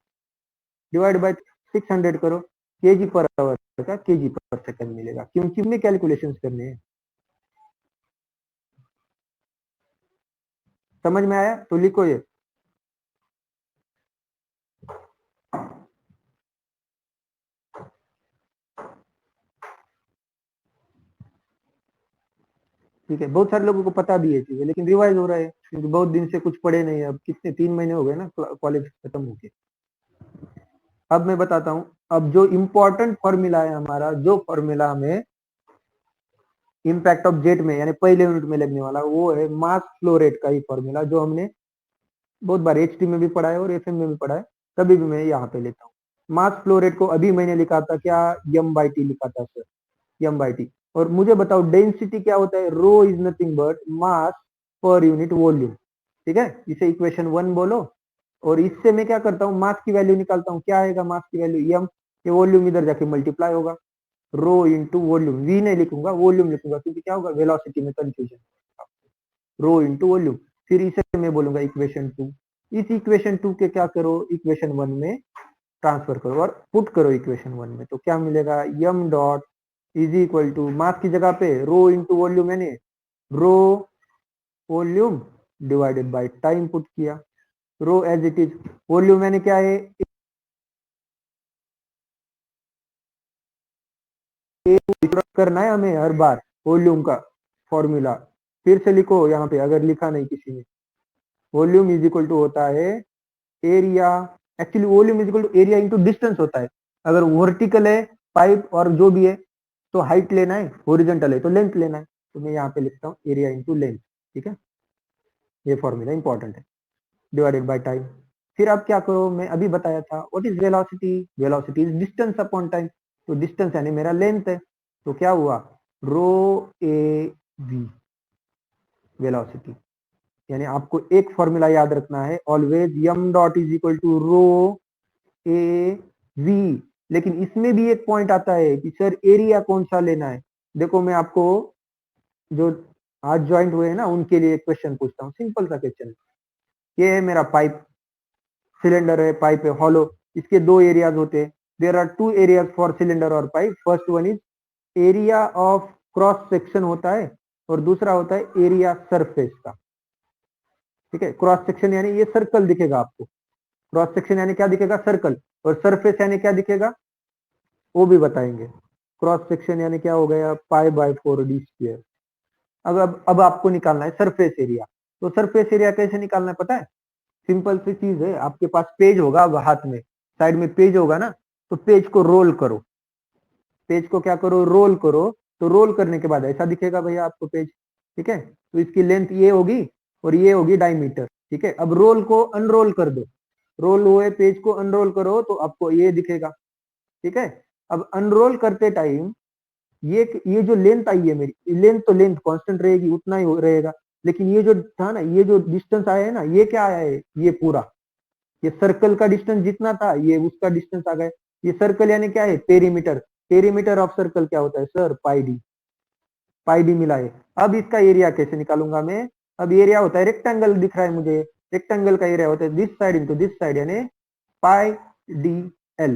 divide by 600 करो, KG per our का KG per second मिलेगा, क्योंकि हमने कैलकुलेशंस करने हैं। समझ में आया तो लिखो ये। ठीक है, बहुत सारे लोगों को पता भी है चीजें, लेकिन रिवाइज हो रहा है क्योंकि बहुत दिन से कुछ पढ़े नहीं। अब कितने 3 महीने हो गए ना कॉलेज खत्म होके। अब मैं बताता हूँ, अब जो इंपॉर्टेंट फॉर्मूला है हमारा, जो फॉर्मूला हमें इम्पैक्ट ऑफ जेट में यानी पहले यूनिट में लगने वाला, वो है मास फ्लो रेट का ही फॉर्मूला, जो हमने बहुत बार एच में भी पढ़ा है और एफ में भी पढ़ा है। कभी भी मैं यहाँ पे लेता हूँ मास फ्लो रेट को। अभी मैंने लिखा था क्या, एम बाई टी लिखा था सर, एम बाई टी। और मुझे बताओ डेंसिटी क्या होता है, rho is nothing but mass per unit volume. ठीक है, इसे इक्वेशन 1 बोलो। और इससे मैं क्या करता हूँ, मास की वैल्यू निकालता हूँ, क्या आएगा मास की वैल्यू, एम, ये वॉल्यूम इधर जाके मल्टीप्लाई होगा, रो इंटू वॉल्यूम, वी नहीं लिखूंगा वॉल्यूम लिखूंगा, क्योंकि क्या होगा वेलोसिटी में कंफ्यूजन, रो इंटू वॉल्यूम। फिर इसे मैं बोलूंगा इक्वेशन 2। इस इक्वेशन 2 के क्या करो, इक्वेशन 1 में ट्रांसफर करो और पुट करो इक्वेशन 1 में, तो क्या मिलेगा, m dot is equal to mass की जगह पे रो इंटू वॉल्यूम, यानी rho volume divided by time put किया, rho as it is, volume यानी क्या है, करना है हमें हर बार वॉल्यूम का फॉर्मूला। फिर से लिखो यहाँ पे अगर लिखा नहीं किसी ने, वॉल्यूम इज इक्वल टू होता है area, actually volume is equal to area into distance होता है। अगर वर्टिकल है पाइप और जो भी है तो हाइट लेना है, हॉरिजॉन्टल है तो लेंथ लेना है, तो मैं यहाँ पे लिखता हूँ एरिया इंटू लेंथ। ठीक है, ये फॉर्मूला इंपॉर्टेंट है, डिवाइडेड बाय टाइम। फिर आप क्या करो, मैं अभी बताया था what is velocity, velocity is distance upon time. तो डिस्टेंस यानी मेरा लेंथ है, तो क्या हुआ, रो ए वी वेलोसिटी। यानी आपको एक फॉर्मूला याद रखना है always m dot is equal to rho A V. लेकिन इसमें भी एक पॉइंट आता है कि सर एरिया कौन सा लेना है। देखो मैं आपको जो आज ज्वाइंट हुए हैं ना उनके लिए एक क्वेश्चन पूछता हूँ, सिंपल सा क्वेश्चन। ये है मेरा पाइप, सिलेंडर है, पाइप है हॉलो, इसके दो एरियाज होते हैं। There are two areas for cylinder और pipe. First one is area of cross section होता है और दूसरा होता है एरिया सरफेस का। ठीक है, क्रॉस सेक्शन यानी ये सर्कल दिखेगा आपको, क्रॉस सेक्शन यानी क्या दिखेगा, सर्कल। और सरफेस यानी क्या दिखेगा वो भी बताएंगे। क्रॉस सेक्शन यानी क्या हो गया, पाई बाय 4d²। अब आपको निकालना है सरफेस एरिया। तो सरफेस एरिया कैसे निकालना है पता है, सिंपल सी चीज है। आपके पास पेज होगा, अब हाथ में साइड में पेज होगा ना, तो पेज को रोल करो, पेज को क्या करो, रोल करो। तो रोल करने के बाद ऐसा दिखेगा भैया आपको पेज। ठीक है, तो इसकी लेंथ ये होगी और ये होगी डायमीटर। ठीक है, अब रोल को अनरोल कर दो, रोल हुए पेज को अनरोल करो तो आपको ये दिखेगा। ठीक है, अब अनरोल करते टाइम ये जो लेंथ आई है मेरी, लेंथ तो लेंथ कांस्टेंट रहेगी, उतना ही रहेगा। लेकिन ये जो था ना, ये जो डिस्टेंस आया है ना, ये क्या आया है, ये पूरा, ये सर्कल का डिस्टेंस जितना था ये उसका डिस्टेंस आ गया। ये सर्कल यानी क्या है, पेरीमीटर। पेरीमीटर ऑफ सर्कल क्या होता है सर, पाई डी। पाई डी मिला है। अब इसका एरिया कैसे निकालूंगा मैं, अब एरिया होता है, रेक्टेंगल दिख रहा है मुझे, रेक्टेंगल का एरिया होता है this side into this side यानी पाई डी एल।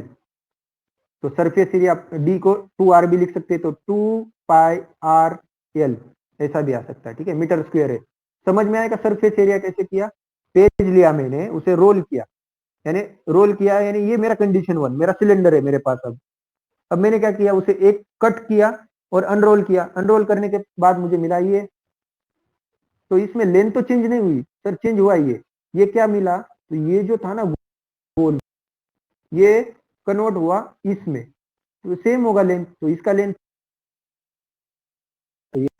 तो सरफेस एरिया डी को 2r भी लिख सकते हैं, तो 2πr_l ऐसा भी आ सकता है। ठीक है, मीटर स्क्वायर है। समझ में आएगा सरफेस एरिया कैसे किया। पेज लिया मैंने, उसे रोल किया, यानी रोल किया यानी ये मेरा कंडीशन वन, मेरा सिलेंडर है मेरे पास। अब मैंने क्या किया, उसे एक कट किया और अनरोल किया। अनरोल करने के बाद मुझे मिला ये। तो इसमें लेंथ तो चेंज नहीं हुई सर, चेंज हुआ ये क्या मिला, तो ये जो था ना गोल, ये कन्वर्ट हुआ इसमें, तो सेम होगा लेंथ, तो इसका लेंथ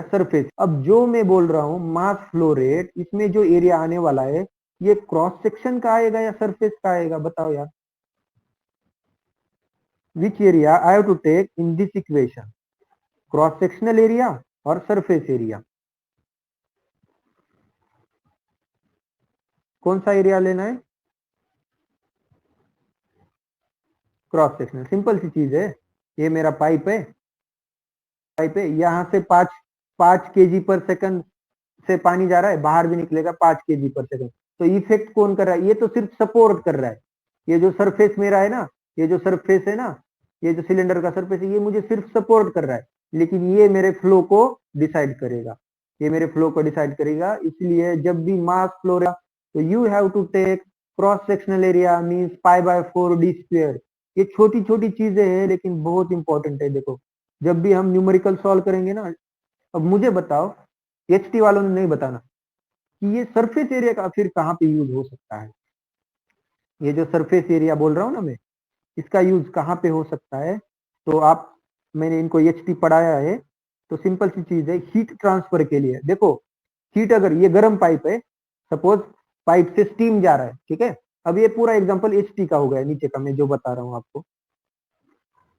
सरफेस। अब जो मैं बोल रहा हूं मास फ्लो रेट, इसमें जो एरिया आने वाला है ये क्रॉस सेक्शन का आएगा या सरफेस का आएगा, बताओ यार। Which area I have to take in this equation, cross sectional area और सरफेस एरिया, कौन सा एरिया लेना है, क्रॉस सेक्शनल। सिंपल सी चीज है, ये मेरा पाइप है, पाइप है, यहाँ से 5 kg/सेकंड से पानी जा रहा है, बाहर भी निकलेगा 5 kg/सेकंड। तो इफेक्ट कौन कर रहा है, ये तो सिर्फ सपोर्ट कर रहा है। ये जो सरफेस मेरा है ना, ये जो सरफेस है ना, ये जो सिलेंडर का सरफेस है, ये मुझे सिर्फ सपोर्ट कर रहा है। लेकिन ये मेरे फ्लो को डिसाइड करेगा, ये मेरे फ्लो को डिसाइड करेगा। इसलिए जब भी मास फ्लो रहा, तो you have to take cross sectional area means π/4d²। ये छोटी छोटी चीजें हैं लेकिन बहुत इंपॉर्टेंट है। देखो जब भी हम न्यूमेरिकल सॉल्व करेंगे ना, अब मुझे बताओ, एचटी वालों ने नहीं बताना कि ये सरफेस एरिया का फिर कहाँ पे यूज हो सकता है। ये जो सरफेस एरिया बोल रहा हूँ ना मैं, इसका यूज कहाँ पे हो सकता है। तो आप, मैंने इनको एचटी पढ़ाया है, तो सिंपल सी चीज है, हीट ट्रांसफर के लिए। देखो हीट, अगर ये गर्म पाइप है, सपोज पाइप से स्टीम जा रहा है, ठीक है। अब ये पूरा एग्जांपल एचटी का हो गया, नीचे का मैं जो बता रहा हूँ आपको,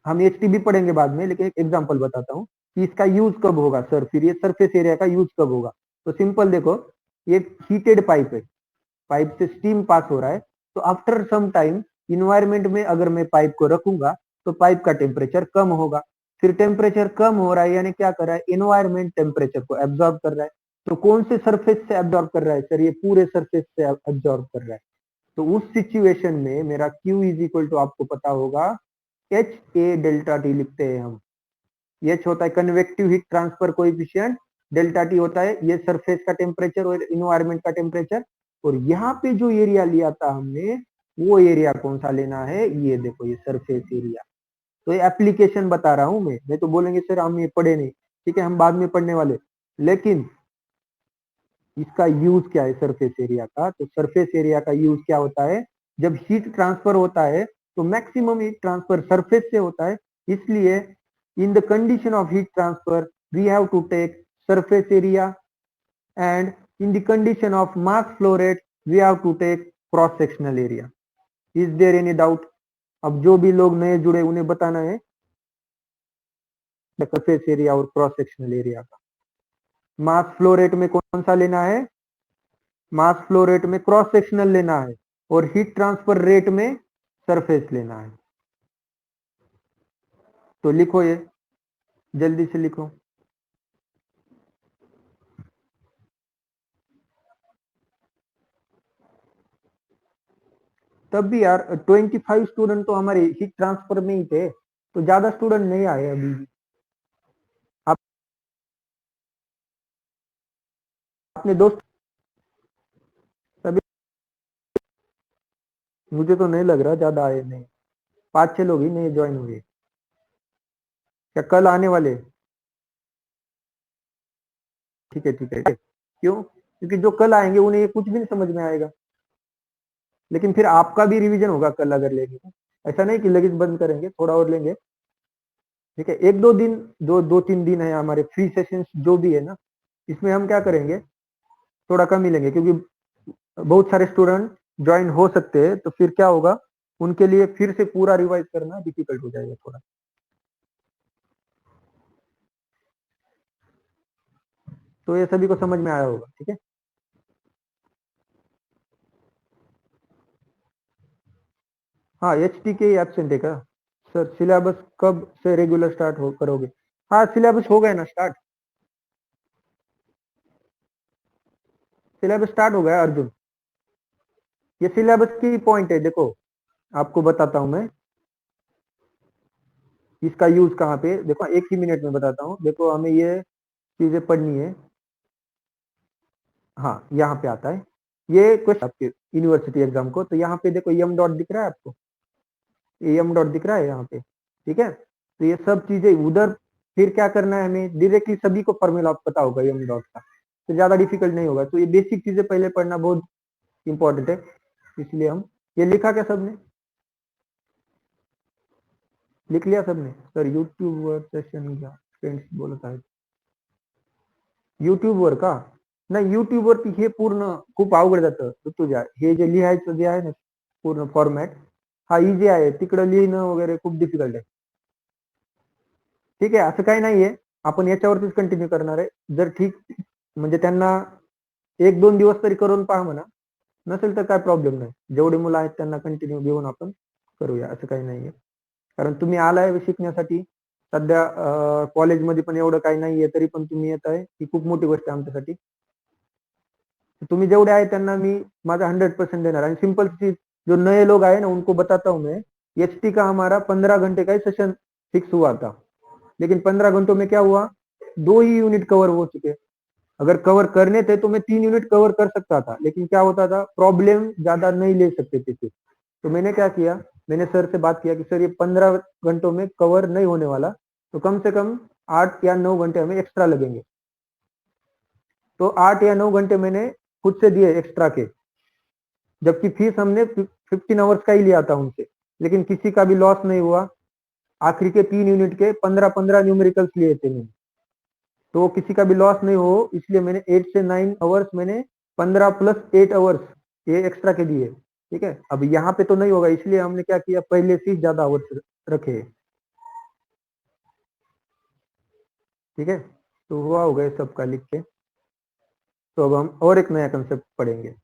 हम एचटी भी पढ़ेंगे बाद में, लेकिन एक एग्जांपल बताता हूँ कि इसका यूज कब होगा सर, फिर ये सरफेस एरिया का यूज कब होगा। तो सिंपल देखो, ये हीटेड पाइप है, पाइप से स्टीम पास हो रहा है, तो आफ्टर सम टाइम इन्वायरमेंट में अगर मैं पाइप को रखूंगा तो पाइप का टेम्परेचर कम होगा। फिर टेम्परेचर कम हो रहा है यानी क्या कर रहा है, इन्वायरमेंट टेम्परेचर को एब्जॉर्ब कर रहा है। तो कौन से सरफेस से एब्जॉर्ब कर रहा है सर, ये पूरे सरफेस से एब्जॉर्ब कर रहा है। तो उस सिचुएशन में मेरा Q इज इक्वल टू, आपको पता होगा, HA∆T लिखते हैं हम। H होता है convective heat transfer coefficient, delta T होता है ये सरफेस का टेम्परेचर और इन्वायरमेंट का टेम्परेचर। और यहाँ पे जो एरिया लिया था हमने, वो एरिया कौन सा लेना है, ये देखो ये सरफेस एरिया। तो ये एप्लीकेशन बता रहा हूं मैं तो बोलेंगे सर हम ये पढ़े नहीं, ठीक है हम बाद में पढ़ने वाले, लेकिन इसका यूज क्या है सरफेस एरिया का। तो सरफेस एरिया का यूज क्या होता है, जब हीट ट्रांसफर होता है तो मैक्सिमम हीट ट्रांसफर सरफेस से होता है। इसलिए in the condition of heat transfer we have to take surface area, and in the condition of mass flow rate we have to take cross sectional area. Is there any doubt. अब जो भी लोग नए जुड़े उन्हें बताना है surface area और क्रॉस सेक्शनल एरिया का। मास फ्लो रेट में कौन सा लेना है, मास फ्लो रेट में क्रॉस सेक्शनल लेना है और हीट ट्रांसफर रेट में सरफेस लेना है। तो लिखो, ये जल्दी से लिखो। तब भी यार 25 स्टूडेंट तो हमारे हीट ट्रांसफर में ही थे, तो ज्यादा स्टूडेंट नहीं आए अभी भी। आप अपने दोस्त सभी, मुझे तो नहीं लग रहा ज्यादा आए, नहीं 5-6 लोग ही नए ज्वाइन हुए। क्या कल आने वाले? ठीक है ठीक है। क्यों? क्योंकि जो कल आएंगे उन्हें ये कुछ भी नहीं समझ में आएगा, लेकिन फिर आपका भी रिवीजन होगा कल अगर लेंगे तो। ऐसा नहीं कि लगेज बंद करेंगे, थोड़ा और लेंगे। ठीक है, 1-2 दिन, जो 2-3 दिन है हमारे फ्री सेशंस जो भी है ना, इसमें हम क्या करेंगे, थोड़ा कम ही लेंगे, क्योंकि बहुत सारे स्टूडेंट ज्वाइन हो सकते हैं, तो फिर क्या होगा, उनके लिए फिर से पूरा रिवाइज करना डिफिकल्ट हो जाएगा थोड़ा। तो ये सभी को समझ में आया होगा, ठीक है। हाँ, HT के एब्सेंट है क्या? सर सिलेबस कब से रेगुलर स्टार्ट हो करोगे? हाँ, सिलेबस हो गया ना स्टार्ट, सिलेबस स्टार्ट हो गया अर्जुन। ये सिलेबस की पॉइंट है, देखो आपको बताता हूँ मैं इसका यूज कहाँ पे। देखो एक ही मिनट में बताता हूँ। देखो हमें ये चीजें पढ़नी है। हाँ, यहाँ पे आता है ये क्वेश्चन आपके यूनिवर्सिटी एग्जाम को। तो यहाँ पे देखो यम डॉट दिख रहा है आपको, एम डॉट दिख रहा है यहाँ पे, ठीक है। तो ये सब चीजें उधर, फिर क्या करना है हमें, डायरेक्टली सभी को फॉर्मूला पता होगा एम डॉट का, तो ज्यादा डिफिकल्ट नहीं होगा। तो ये बेसिक चीजें पहले पढ़ना बहुत इंपॉर्टेंट है, इसलिए हम ये लिखा क्या सबने, लिख लिया सबने? सर यूट्यूब वर सेशन क्या फ्रेंड्स बोलत आहे, YouTube वर का? नाही, YouTube वरती हे पूर्ण खूप अवघड जातं तुझ्या, हे जे लिहायचं जे आहे ना पूर्ण फॉर्मॅट, हा इझी आहे, तिकडं लिहिणं वगैरे खूप डिफिकल्ट आहे। ठीक आहे, असं काही नाहीये, आपण याच्यावरतीच कंटिन्यू करणार आहे। जर ठीक म्हणजे त्यांना 1-2 दिवस तरी करून पहा म्हणा, नसेल तर काय प्रॉब्लेम नाही, जेवढे मुलं आहेत त्यांना कंटिन्यू घेऊन आपण करूया, असं काही नाहीये। कारण तुम्ही आलाय शिकण्यासाठी, सध्या कॉलेजमध्ये पण एवढं काही नाहीये, तरी पण तुम्ही येत आहे, ही खूप मोठी गोष्ट आहे आमच्यासाठी। तुम्ही जेवढे आहे त्यांना मी माझा 100% देणार। आणि सिंपल चीज, जो नए लोग आए ना उनको बताता हूँ मैं, HT का हमारा 15 घंटे का ही सेशन फिक्स हुआ था, लेकिन 15 घंटों में क्या हुआ, 2 ही यूनिट कवर हो चुके। अगर कवर करने थे तो मैं 3 यूनिट कवर कर सकता था, लेकिन क्या होता था, प्रॉब्लम ज्यादा नहीं ले सकते थे फिर। तो मैंने क्या किया, मैंने सर से बात किया कि सर ये 15 घंटों में कवर नहीं होने वाला, तो कम से कम 8 या 9 घंटे हमें एक्स्ट्रा लगेंगे। तो 8 या 9 घंटे मैंने खुद से दिए एक्स्ट्रा के, जबकि फीस हमने 15 आवर्स का ही लिया था उनसे, लेकिन किसी का भी लॉस नहीं हुआ। आखिरी के 3 यूनिट के 15-15 न्यूमेरिकल्स लिए थे मैंने, तो किसी का भी लॉस नहीं हो, इसलिए मैंने 8 से 9 आवर्स मैंने 15 + 8 आवर्स ये एक्स्ट्रा के दिए। ठीक है, अब यहाँ पे तो नहीं होगा, इसलिए हमने क्या किया, पहले से ज्यादा आवर्स रखे। ठीक है, तो हुआ होगा ये सबका लिख के। तो अब हम और एक नया कंसेप्ट पढ़ेंगे।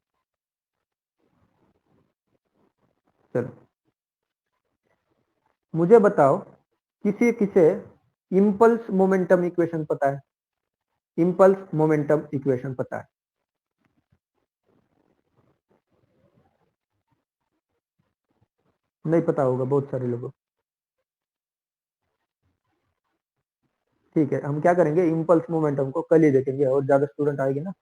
चलो, मुझे बताओ, किसी किसे इम्पल्स मोमेंटम इक्वेशन पता है? इम्पल्स मोमेंटम इक्वेशन पता है? नहीं पता होगा बहुत सारे लोगों को। ठीक है, हम क्या करेंगे, इम्पल्स मोमेंटम को कल ही देखेंगे और ज्यादा स्टूडेंट आएंगे ना।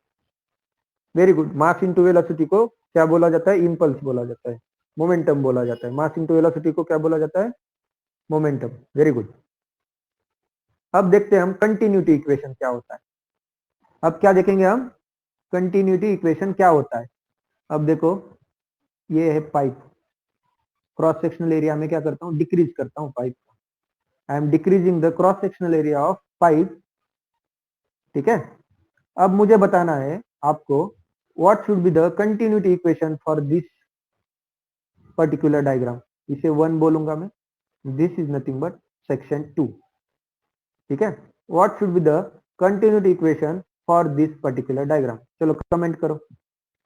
Very good. Mass into velocity को क्या बोला जाता है? इम्पल्स बोला जाता है, मोमेंटम बोला जाता है। मास इंटू वेलोसिटी को क्या बोला जाता है? मोमेंटम। Very good. अब देखते हैं हम कंटिन्यूटी इक्वेशन क्या होता है। अब क्या देखेंगे हम, कंटिन्यूटी इक्वेशन क्या होता है। अब देखो, ये है पाइप, क्रॉस सेक्शनल एरिया में क्या करता हूँ, डिक्रीज करता हूँ pipe. I am decreasing the cross sectional area of pipe. ठीक है, अब मुझे बताना है आपको, what should be the continuity equation for this particular diagram. इसे 1 बोलूंगा मैं, this is nothing but section 2। ठीक है, what should be the continuity equation for this particular diagram. चलो कमेंट करो।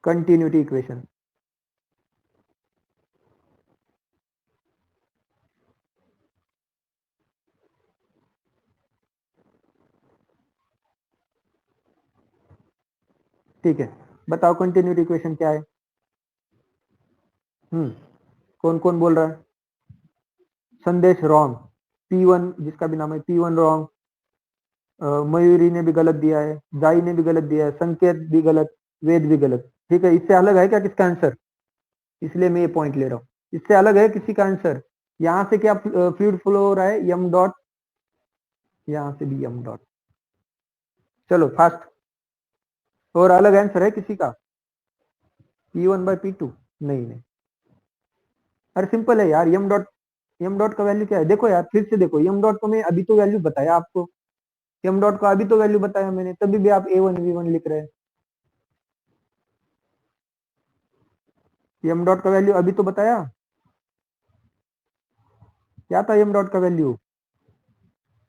Continuity equation. ठीक है, बताओ कंटिन्यूटी इक्वेशन क्या है। कौन कौन बोल रहा है? संदेश रॉन्ग, P1 जिसका भी नाम है P1 रॉन्ग, मयूरी ने भी गलत दिया है, जाई ने भी गलत दिया है, संकेत भी गलत, वेद भी गलत। ठीक है, इससे अलग है क्या किसका आंसर? इसलिए मैं ये पॉइंट ले रहा हूँ। इससे अलग है किसी का आंसर? यहाँ से क्या फ्लूइड फ्लो हो रहा है? यम डॉट, यहाँ से भी यम डॉट। चलो फास्ट। और अलग आंसर है किसी का? P1/P2? नहीं नहीं, अरे सिंपल है यार, यम डॉट का वैल्यू क्या है? देखो यार फिर से देखो, यम डॉट को मैं अभी तो वैल्यू बताया आपको, यम डॉट को अभी तो वैल्यू बताया मैंने, तभी भी आप A1 V1 लिख रहे हैं। यम डॉट का वैल्यू अभी तो बताया, क्या था यम डॉट का वैल्यू?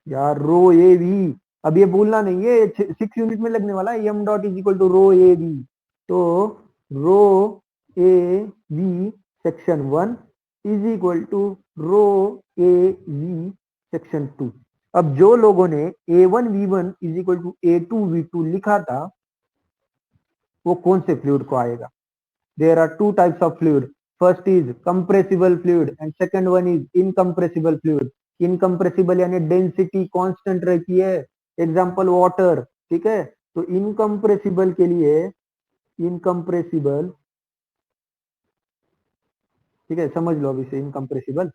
यार रो ए वी, अब ये भूलना नहीं है, 6 यूनिट में लगने वाला है। M dot is equal to rho A V, तो rho A V section 1 is equal to rho A V section 2। अब जो लोगों ने A1 V1 is equal to A2 V2 लिखा था, वो कौन से फ्लूइड को आएगा? There are two types of fluid. First is compressible fluid and second one is incompressible fluid. Incompressible यानी डेंसिटी कांस्टेंट रहती है, एग्जाम्पल वाटर। ठीक है, तो इनकम्प्रेसिबल के लिए, इनकम्प्रेसिबल, ठीक है समझ लो अभी से, इनकम्प्रेसिबल,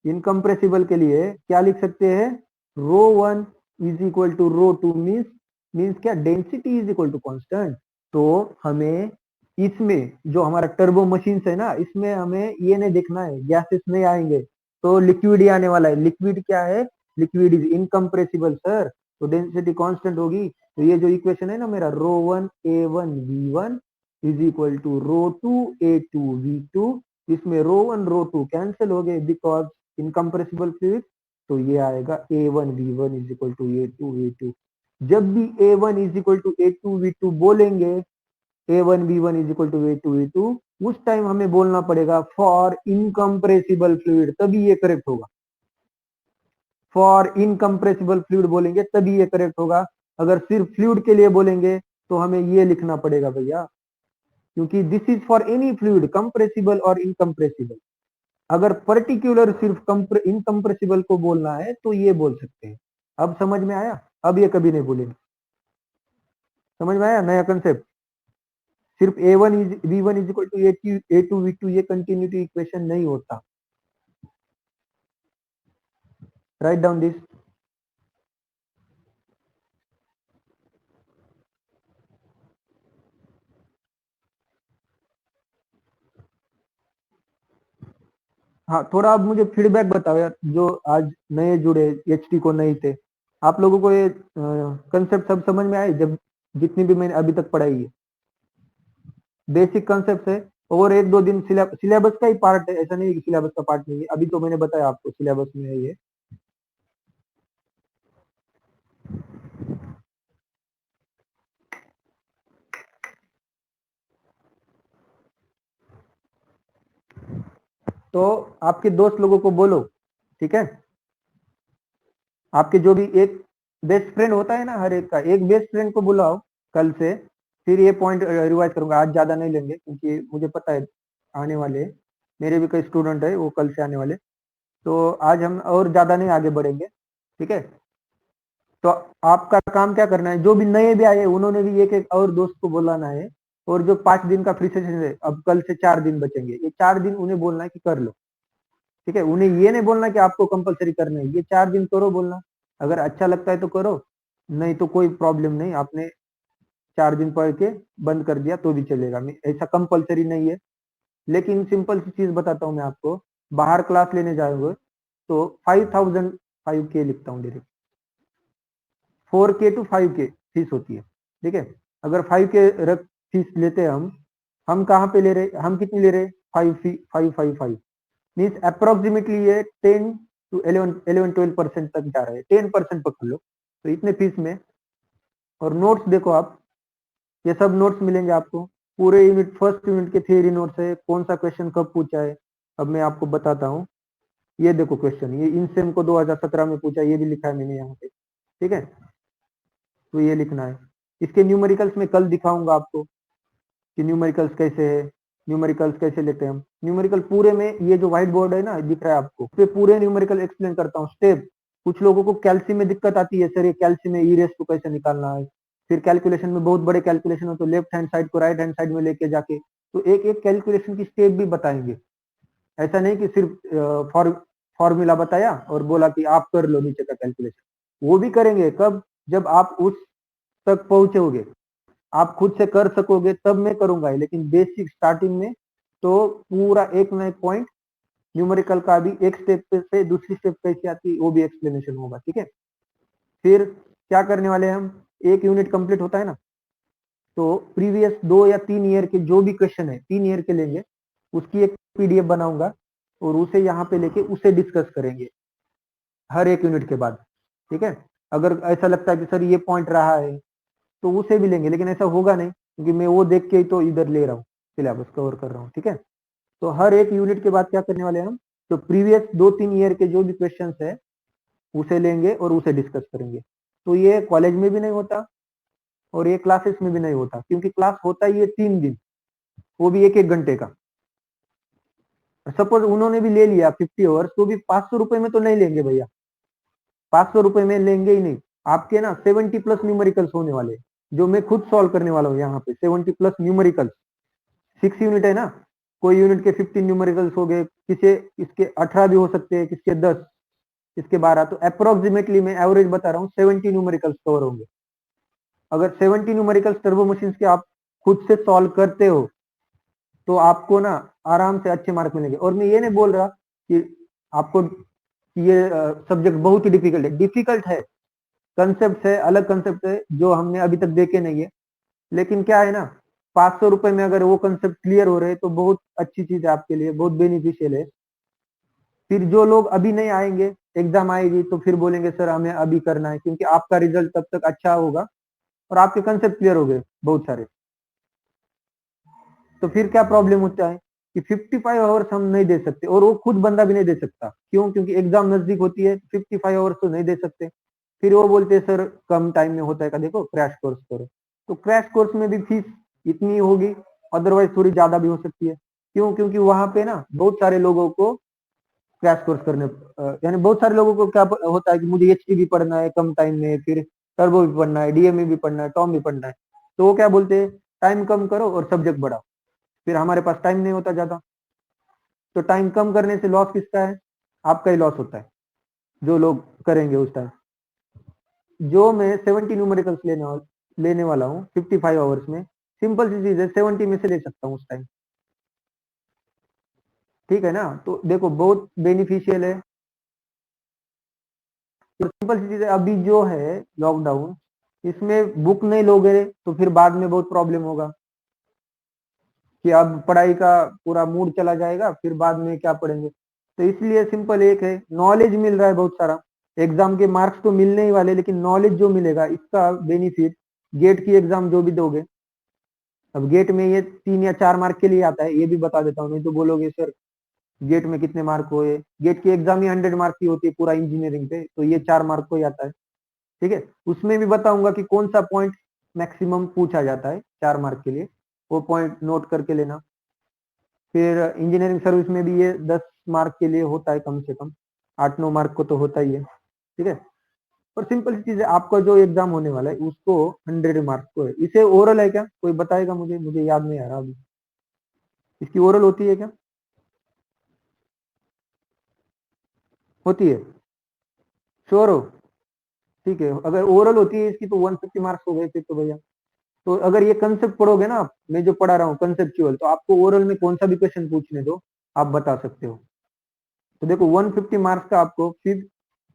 इनकम्प्रेसिबल के लिए क्या लिख सकते हैं? Rho 1 is equal to rho 2 means, means क्या? Density is equal to constant. तो हमें इसमें जो हमारा टर्बो मशीन है ना, इसमें हमें ये नहीं देखना है, गैसेस नहीं आएंगे, तो लिक्विड ही आने वाला है। लिक्विड क्या है? लिक्विड इज इनकम्प्रेसिबल सर, तो डेंसिटी कांस्टेंट होगी। तो ये जो इक्वेशन है ना मेरा, rho 1 A1 V1 is equal to rho 2 A2 V2, इसमें रो 1 रो 2 कैंसिल हो गए बिकॉज इनकम्प्रेसिबल फ्लूइड, तो ये आएगा A1 V1 is equal to A2 V2। जब भी A1 is equal to A2 V2 बोलेंगे, A1 V1 is equal to A2 V2, उस टाइम हमें बोलना पड़ेगा फॉर इनकम्प्रेसिबल फ्लूइड, तभी ये करेक्ट होगा। फॉर इनकम्प्रेसिबल फ्लूइड बोलेंगे तभी ये करेक्ट होगा। अगर सिर्फ फ्लूइड के लिए बोलेंगे तो हमें ये लिखना पड़ेगा भैया, क्योंकि this is for any fluid, compressible और इनकम्प्रेसिबल। अगर पर्टिकुलर सिर्फ इनकम्प्रेसिबल को बोलना है तो ये बोल सकते हैं। अब समझ में आया? अब ये कभी नहीं बोलेंगे। समझ में आया नया कंसेप्ट? सिर्फ A1 V1 is equal to A2 V2 ये कंटिन्यूटी इक्वेशन नहीं होता। Write down this. हाँ, थोड़ा आप मुझे फीडबैक बताओ यार, जो आज नए जुड़े, एचटी को नहीं थे, आप लोगों को ये कंसेप्ट सब समझ में आए? जब जितनी भी मैंने अभी तक पढ़ाई है, बेसिक कंसेप्ट है, और एक दो दिन सिलेबस का ही पार्ट है, ऐसा नहीं है कि सिलेबस का पार्ट नहीं है। अभी तो मैंने बताया आपको सिलेबस में है ये। तो आपके दोस्त लोगों को बोलो, ठीक है? आपके जो भी एक बेस्ट फ्रेंड होता है ना, हर एक का एक बेस्ट फ्रेंड को बुलाओ कल से, फिर ये पॉइंट रिवाइज करूंगा। आज ज्यादा नहीं लेंगे क्योंकि मुझे पता है आने वाले, मेरे भी कई स्टूडेंट है वो कल से आने वाले, तो आज हम और ज्यादा नहीं आगे बढ़ेंगे। ठीक है, तो आपका काम क्या करना है, जो भी नए भी आए उन्होंने भी एक एक और दोस्त को बुलाना है, और जो 5 दिन का फ्री सेशन है, अब कल से 4 दिन बचेंगे, ये 4 दिन उन्हें बोलना है कि कर लो। ठीक है, उन्हें ये नहीं बोलना कि आपको कंपलसरी करना है, ये 4 दिन करो बोलना। अगर अच्छा लगता है तो करो, नहीं तो कोई प्रॉब्लम नहीं, आपने 4 दिन पढ़ के बंद कर दिया तो भी चलेगा, ऐसा कंपलसरी नहीं है। लेकिन सिंपल सी चीज बताता हूँ मैं आपको, बाहर क्लास लेने जाओगे तो 5000 5K लिखता हूँ direct, 4K to 5K fees होती है। ठीक है, अगर 5K रख फीस लेते हैं हम कहाँ पे ले रहे, हम कितनी ले रहे? 5 5 5 5 मीन्स अप्रोक्सीमेटली ये 10 to 11 12% तक जा रहा है, 10% पकड़ लो, तो इतने फीस में। और नोट्स देखो आप, ये सब नोट्स मिलेंगे आपको, पूरे यूनिट फर्स्ट यूनिट के थियरी नोट्स है, कौन सा क्वेश्चन कब पूछा है। अब मैं आपको बताता हूँ। ये देखो क्वेश्चन, ये इनसेम को 2017 में पूछा, ये भी लिखा है मैंने यहाँ पे। ठीक है, तो ये लिखना है। इसके न्यूमेरिकल्स में कल दिखाऊंगा आपको कि न्यूमेरिकल्स कैसे है, न्यूमेरिकल्स कैसे लेते हैं हम। न्यूमेरिकल पूरे में, ये जो व्हाइट बोर्ड है ना दिख रहा है आपको, पे पूरे न्यूमेरिकल एक्सप्लेन करता हूँ स्टेप। कुछ लोगों को कैल्सी में दिक्कत आती है, सर ये कैल्सी में ई रेस को कैसे निकालना है। फिर कैलकुलेशन में बहुत बड़े कैलकुलेशन हो तो लेफ्ट हैंड साइड को राइट हैंड साइड में लेके जाके, तो एक एक कैलकुलेशन की स्टेप भी बताएंगे। ऐसा नहीं कि सिर्फ फॉर्मूला बताया और बोला कि आप कर लो नीचे का कैलकुलेशन। वो भी करेंगे कब, जब आप उस तक पहुंचोगे, आप खुद से कर सकोगे तब मैं करूंगा। लेकिन बेसिक स्टार्टिंग में तो पूरा एक ना एक पॉइंट न्यूमेरिकल का भी, एक स्टेप से दूसरी स्टेप कैसे आती है वो भी एक्सप्लेनेशन होगा। ठीक है, फिर क्या करने वाले हैं हम, एक यूनिट कंप्लीट होता है ना, तो प्रीवियस 2 या 3 ईयर के जो भी क्वेश्चन है, 3 ईयर के लेंगे, उसकी एक पीडीएफ बनाऊंगा और उसे यहाँ पे लेके उसे डिस्कस करेंगे हर एक यूनिट के बाद। ठीक है, अगर ऐसा लगता है कि सर ये पॉइंट रहा है तो उसे भी लेंगे, लेकिन ऐसा होगा नहीं क्योंकि मैं वो देख के ही तो इधर ले रहा हूँ, सिलेबस कवर कर रहा हूँ। ठीक है, तो हर एक यूनिट के बाद क्या करने वाले हैं हम, तो प्रीवियस 2-3 ईयर के जो भी क्वेश्चन है उसे लेंगे और उसे डिस्कस करेंगे। तो ये कॉलेज में भी नहीं होता और ये क्लासेस में भी नहीं होता, क्योंकि क्लास होता ही है 3 दिन, वो भी 1-1 घंटे का। सपोज उन्होंने भी ले लिया 50 आवर्स, तो भी 500 रुपए में तो नहीं लेंगे भैया, 500 रुपए में लेंगे ही नहीं। आपके ना 70+ न्यूमेरिकल्स होने वाले, जो मैं खुद सॉल्व करने वाला हूँ यहाँ पे। 70+ न्यूमेरिकल्स, 6 यूनिट है ना, कोई यूनिट के 15 न्यूमेरिकल्स हो गए, किसी इसके 18 भी हो सकते हैं, किसके 10, इसके 12, तो अप्रोक्सीमेटली मैं एवरेज बता रहा हूँ 70 न्यूमेरिकल्स कवर होंगे। अगर 70 न्यूमेरिकल्स टर्बो मशीन के आप खुद से सॉल्व करते हो तो आपको ना आराम से अच्छे मार्क मिलेंगे। और मैं ये नहीं बोल रहा कि आपको ये सब्जेक्ट बहुत ही डिफिकल्ट है, डिफिकल्ट है, कंसेप्ट है, अलग कंसेप्ट है जो हमने अभी तक देखे नहीं है। लेकिन क्या है ना, 500 रुपए में अगर वो कंसेप्ट क्लियर हो रहे तो बहुत अच्छी चीज है आपके लिए, बहुत बेनिफिशियल है। फिर जो लोग अभी नहीं आएंगे, एग्जाम आएगी तो फिर बोलेंगे सर हमें अभी करना है, क्योंकि आपका रिजल्ट तब तक अच्छा होगा और आपके कंसेप्ट क्लियर हो गए बहुत सारे। तो फिर क्या प्रॉब्लम होता है कि 55 आवर्स हम नहीं दे सकते, और वो खुद बंदा भी नहीं दे सकता। क्यों? क्योंकि एग्जाम नजदीक होती है, 55 आवर्स तो नहीं दे सकते। फिर वो बोलते हैं सर कम टाइम में होता है, का देखो क्रैश कोर्स करो। तो क्रैश कोर्स में भी फीस इतनी होगी, अदरवाइज थोड़ी ज्यादा भी हो सकती है। क्यों? क्योंकि वहां पे ना बहुत सारे लोगों को क्रैश कोर्स करने, यानी बहुत सारे लोगों को क्या होता है कि मुझे एचटी भी पढ़ना है कम टाइम में, फिर टर्बो भी पढ़ना है, डीएमई भी पढ़ना है, टॉम भी पढ़ना है। तो वो क्या बोलते हैं, टाइम कम करो और सब्जेक्ट बढ़ाओ। फिर हमारे पास टाइम नहीं होता ज्यादा, तो टाइम कम करने से लॉस किसका है, आपका ही लॉस होता है जो लोग करेंगे उस टाइम। जो मैं 70 न्यूमेरिकल्स लेने वाला हूँ 55 आवर्स में, सिंपल सी चीज है, 70 में से ले सकता हूँ उस टाइम। ठीक है ना, तो देखो बहुत बेनिफिशियल है। तो सिंपल सी चीज है, अभी जो है लॉकडाउन, इसमें बुक नहीं लोगे तो फिर बाद में बहुत प्रॉब्लम होगा कि अब पढ़ाई का पूरा मूड चला जाएगा, फिर बाद में क्या पढ़ेंगे। तो इसलिए सिंपल एक है, नॉलेज मिल रहा है बहुत सारा। एग्जाम के मार्क्स तो मिलने ही वाले, लेकिन नॉलेज जो मिलेगा इसका बेनिफिट, गेट की एग्जाम जो भी दोगे, अब गेट में ये 3 या 4 मार्क के लिए आता है, ये भी बता देता हूँ, नहीं तो बोलोगे सर गेट में कितने मार्क हुए। गेट की एग्जाम ही 100 मार्क की होती है पूरा इंजीनियरिंग पे, तो ये 4 मार्क को ही आता है। ठीक है, उसमें भी बताऊंगा कि कौन सा पॉइंट मैक्सिमम पूछा जाता है 4 मार्क के लिए, वो पॉइंट नोट करके लेना। फिर इंजीनियरिंग सर्विस में भी ये 10 मार्क के लिए होता है कम से कम, 8-9 मार्क को तो होता ही है। ठीक है, और सिंपल सी चीज है, आपका जो एग्जाम होने वाला है उसको 100 मार्क्स को है। इसे ओरल है क्या, कोई बताएगा मुझे, मुझे याद नहीं आ रहा अभी। इसकी ओरल होती है क्या? होती है, श्योर हो? ठीक है, अगर ओरल होती है इसकी तो 150 मार्क्स हो गए फिर तो भैया। तो अगर ये कंसेप्ट पढ़ोगे ना आप, मैं जो पढ़ा रहा हूँ कंसेप्चुअल, तो आपको ओरल में कौन सा भी क्वेश्चन पूछने दो आप बता सकते हो। तो देखो 150 मार्क्स का आपको फिर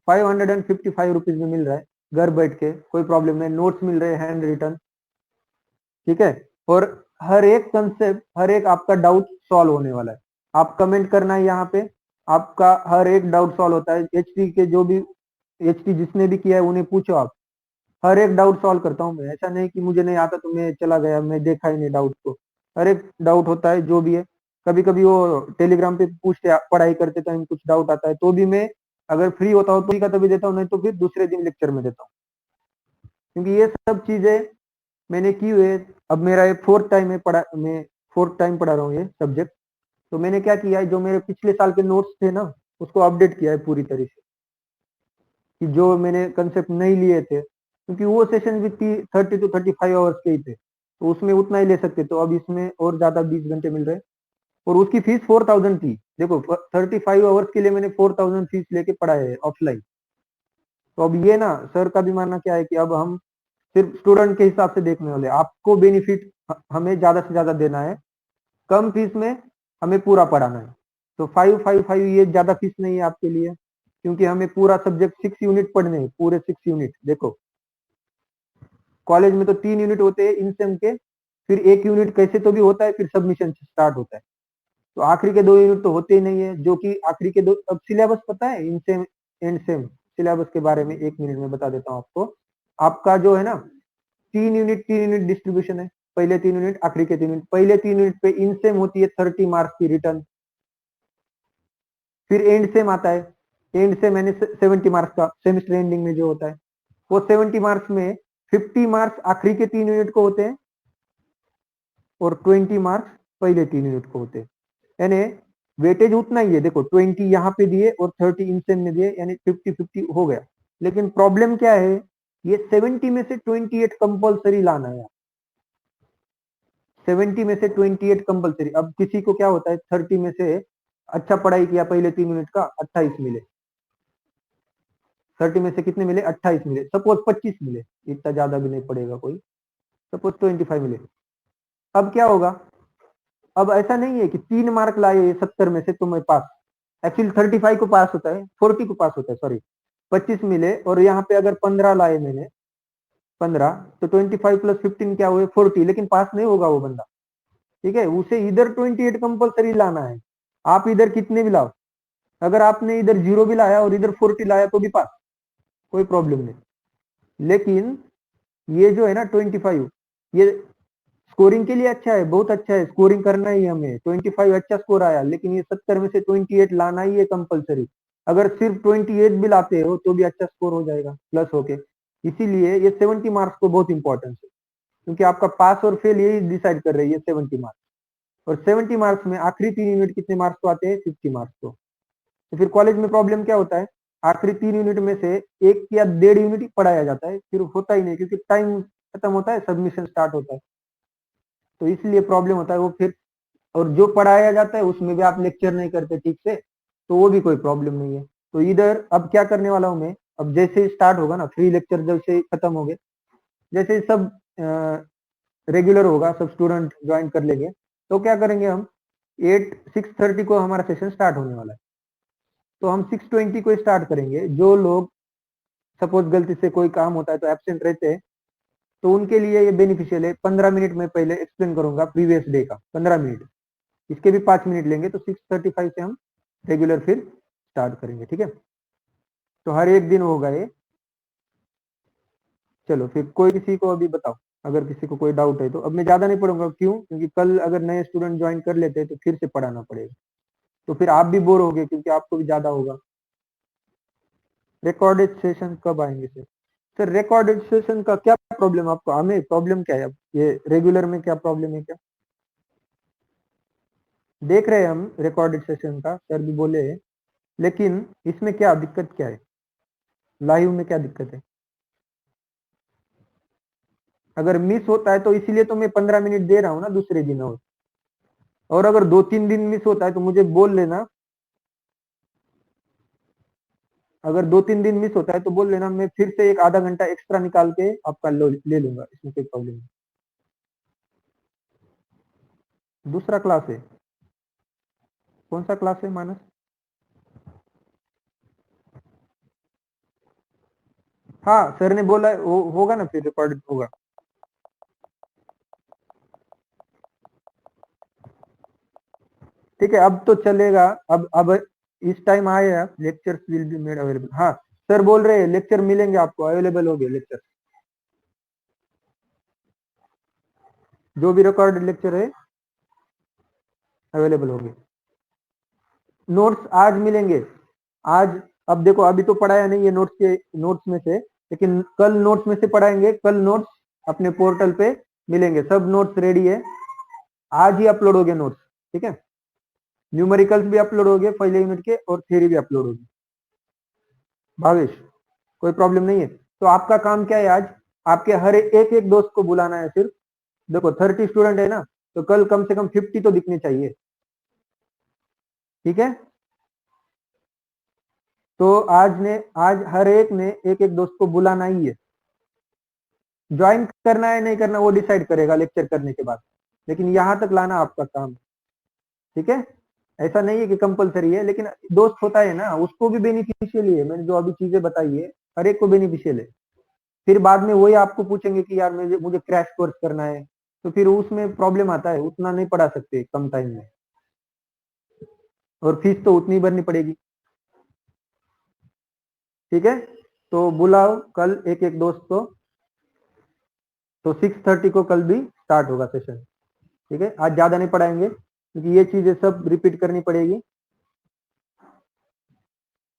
555 रुपीज में मिल रहा है, घर बैठ के, कोई प्रॉब्लम नहीं, नोट्स मिल रहे हैं हैंड रिटन। ठीक है, और हर एक कंसेप्ट, हर एक आपका डाउट सॉल्व होने वाला है। आप कमेंट करना है यहाँ पे, आपका हर एक डाउट सॉल्व होता है। एचटी के जो भी, एचटी जिसने भी किया है उन्हें पूछो आप, हर एक डाउट सॉल्व करता हूँ मैं। ऐसा नहीं कि मुझे नहीं आता तो मैं चला गया, मैं देखा ही नहीं डाउट को। हर एक डाउट होता है जो भी है। कभी कभी वो टेलीग्राम पे पूछते, पढ़ाई करते टाइम कुछ डाउट आता है तो भी मैं अगर फ्री होता हूँ तो का तभी देता हूँ, नहीं तो फिर दूसरे दिन लेक्चर में देता हूँ, क्योंकि ये सब चीजें मैंने की हुई है। अब मेरा ये फोर्थ टाइम है पढ़ा, मैं फोर्थ टाइम पढ़ा रहा हूँ ये सब्जेक्ट। तो मैंने क्या किया है, जो मेरे पिछले साल के नोट्स थे ना उसको अपडेट किया है पूरी तरह से, कि जो मैंने कंसेप्ट नहीं लिए थे, क्योंकि वो सेशन भी 30 to 35 आवर्स के ही थे, तो उसमें उतना ही ले सकते, तो अब इसमें और ज्यादा 20 घंटे मिल रहे हैं। और उसकी फीस 4000 थी। देखो 35 आवर्स के लिए मैंने 4000 फीस लेके पढ़ा है ऑफलाइन। तो अब ये ना सर का भी मानना क्या है कि अब हम सिर्फ स्टूडेंट के हिसाब से देखने वाले, आपको बेनिफिट हमें ज्यादा से ज्यादा देना है, कम फीस में हमें पूरा पढ़ाना है। तो 555 ये ज्यादा फीस नहीं है आपके लिए, क्योंकि हमें पूरा सब्जेक्ट 6 यूनिट पढ़ने हैं, पूरे 6 यूनिट। देखो कॉलेज में तो 3 यूनिट होते हैं इन सेम के, फिर 1 यूनिट कैसे तो भी होता है, फिर सबमिशन स्टार्ट होता है। तो आखिरी के 2 यूनिट तो होते ही नहीं है, जो कि आखिरी के दो, अब सिलेबस पता है in same and same syllabus के बारे में 1 मिनट में बता देता हूँ आपको। आपका जो है ना 3 यूनिट डिस्ट्रीब्यूशन है, पहले 3 यूनिट आखिरी के 3 यूनिट, पहले 3 यूनिट पे इन सेम होती है 30 मार्क्स की रिटर्न, फिर एंड सेम आता है, एंड सेम यानी 70 मार्क्स का सेमेस्टर एंडिंग में जो होता है, वो 70 मार्क्स में 50 मार्क्स आखिरी के 3 यूनिट को होते हैं और 20 मार्क्स पहले 3 यूनिट को होते हैं। यानी वेटेज उतना ही है, देखो 20 यहाँ पे दिए और 30 इनसेम में दिए, यानी 50-50 हो गया। लेकिन प्रॉब्लम क्या है, ये 70 में से 28 कंपलसरी लाना है। 70 में से 28 कंपलसरी। अब किसी को क्या होता है 30 में से अच्छा पढ़ाई किया पहले 3 यूनिट का 28 मिले, 30 में से कितने मिले 28 मिले, सपोज 25 मिले, इतना ज्यादा भी नहीं पड़ेगा कोई, सपोज 25 मिले। अब क्या होगा, अब ऐसा नहीं है कि 3 मार्क लाए 70 में से तो मैं पास, एक्चुअली 35 को पास होता है, 40 को पास होता है, सॉरी 25 मिले और यहाँ पे अगर 15 लाए मैंने, 15 तो 25 + 15 क्या हुए 40, लेकिन पास नहीं होगा वो बंदा। ठीक है, उसे इधर 28 कंपलसरी लाना है, आप इधर कितने भी लाओ, अगर आपने इधर 0 भी लाया और इधर 40 लाया तो भी पास, कोई प्रॉब्लम नहीं। लेकिन ये जो है ना 25, ये स्कोरिंग के लिए अच्छा है, बहुत अच्छा है, स्कोरिंग करना ही हमें, 25 अच्छा स्कोर आया, लेकिन ये 70 में से 28 लाना ही है कंपलसरी। अगर सिर्फ 28 भी लाते हो तो भी अच्छा स्कोर हो जाएगा प्लस होके। इसीलिए ये 70 मार्क्स को बहुत इंपॉर्टेंस है, क्योंकि आपका पास और फेल यही डिसाइड कर रही है 70 मार्क्स। और 70 मार्क्स में आखिरी 3 यूनिट कितने मार्क्स को आते हैं 50 मार्क्स को। तो फिर कॉलेज में प्रॉब्लम क्या होता है, आखिरी 3 यूनिट में से 1 या 1.5 यूनिट ही पढ़ाया जाता है, फिर होता ही नहीं, क्योंकि टाइम खत्म होता है, सबमिशन स्टार्ट होता है, तो इसलिए प्रॉब्लम होता है वो फिर। और जो पढ़ाया जाता है उसमें भी आप लेक्चर नहीं करते ठीक से, तो वो भी कोई प्रॉब्लम नहीं है। तो इधर अब क्या करने वाला हूं मैं, अब जैसे ही स्टार्ट होगा ना फ्री लेक्चर, जैसे खत्म हो गए, जैसे सब रेगुलर होगा, सब स्टूडेंट ज्वाइन कर लेंगे, तो क्या करेंगे हम 6:30 को हमारा सेशन स्टार्ट होने वाला है। तो हम 6:20 को स्टार्ट करेंगे। जो लोग सपोज गलती से कोई काम होता है तो एब्सेंट रहते हैं, तो उनके लिए ये बेनिफिशियल है। 15 मिनट में पहले एक्सप्लेन करूंगा प्रीवियस डे का, 15 मिनट, इसके भी 5 मिनट लेंगे, तो 6:35 से हम रेगुलर फिर स्टार्ट करेंगे। ठीक है, तो हर एक दिन होगा ये। चलो फिर कोई किसी को अभी बताओ, अगर किसी को कोई डाउट है तो। अब मैं ज्यादा नहीं पढ़ूंगा, क्यों, क्योंकि कल अगर नए स्टूडेंट ज्वाइन कर लेते हैं तो फिर से पढ़ाना पड़ेगा, तो फिर आप भी बोर होगे, क्योंकि आपको भी ज्यादा होगा। रिकॉर्डेड सेशन कब आएंगे सर? सर रिकॉर्डेड सेशन का क्या प्रॉब्लम आपको, हमें प्रॉब्लम क्या है, अब ये रेगुलर में क्या प्रॉब्लम है क्या? देख रहे हैं हम रिकॉर्डेड सेशन का, सर भी बोले हैं, लेकिन इसमें क्या दिक्कत क्या है, लाइव में क्या दिक्कत है? अगर मिस होता है तो इसीलिए तो मैं 15 मिनट दे रहा हूँ ना दूसरे दिन। और अगर 2-3 दिन मिस होता है तो मुझे बोल लेना, अगर 2-3 दिन मिस होता है तो बोल लेना, मैं फिर से एक आधा घंटा एक्स्ट्रा निकाल के आपका ले लूंगा, इसमें कोई प्रॉब्लम नहीं। दूसरा क्लास है? कौन सा क्लास है मानस? हाँ सर ने बोला है, होगा ना, फिर रिकॉर्डेड होगा। ठीक है, अब तो चलेगा। अब इस टाइम आए आप, lectures will be made available. हाँ सर बोल रहे हैं लेक्चर मिलेंगे आपको, अवेलेबल हो गए लेक्चर, जो भी रिकॉर्डेड लेक्चर है अवेलेबल होंगे। नोट्स आज मिलेंगे, आज अब देखो अभी तो पढ़ाया नहीं है नोट्स में से, लेकिन कल नोट्स में से पढ़ाएंगे। कल नोट्स अपने पोर्टल पे मिलेंगे, सब नोट्स रेडी है, आज ही अपलोड हो गए नोट्स, ठीक है। न्यूमेरिकल्स भी अपलोड हो गए पहले यूनिट के, और थ्योरी भी अपलोड हो गई। भावेश, कोई प्रॉब्लम नहीं है। तो आपका काम क्या है आज, आपके हर एक एक दोस्त को बुलाना है सिर्फ। देखो 30 स्टूडेंट है ना, तो कल कम से कम 50 तो दिखने चाहिए, ठीक है। तो आज हर एक ने एक एक दोस्त को बुलाना ही है। ज्वाइन करना है नहीं करना वो डिसाइड करेगा लेक्चर करने के बाद, लेकिन यहां तक लाना आपका काम, ठीक है। ऐसा नहीं है कि कंपलसरी है, लेकिन दोस्त होता है ना, उसको भी बेनिफिशियल है। मैंने जो अभी चीजें बताई है हर एक को बेनिफिशियल है। फिर बाद में वही आपको पूछेंगे कि यार मुझे क्रैश कोर्स करना है, तो फिर उसमें प्रॉब्लम आता है, उतना नहीं पढ़ा सकते कम टाइम में, और फीस तो उतनी भरनी पड़ेगी, ठीक है। तो बुलाओ कल एक एक दोस्त को। तो 6:30 को कल भी स्टार्ट होगा सेशन, ठीक है। आज ज्यादा नहीं पढ़ाएंगे क्योंकि ये चीजें सब रिपीट करनी पड़ेगी,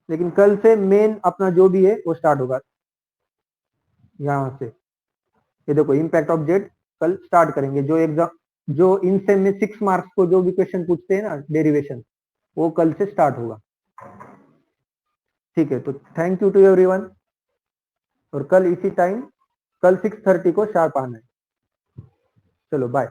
लेकिन कल से मेन अपना जो भी है वो स्टार्ट होगा। यहाँ से ये देखो इम्पैक्ट ऑफ जेट कल स्टार्ट करेंगे। जो एग्जाम जो इनसे में 6 मार्क्स को जो भी क्वेश्चन पूछते हैं ना डेरिवेशन, वो कल से स्टार्ट होगा, ठीक है। तो थैंक यू टू एवरीवन, और कल इसी टाइम, कल 6:30 को शार्प आना है। चलो बाय।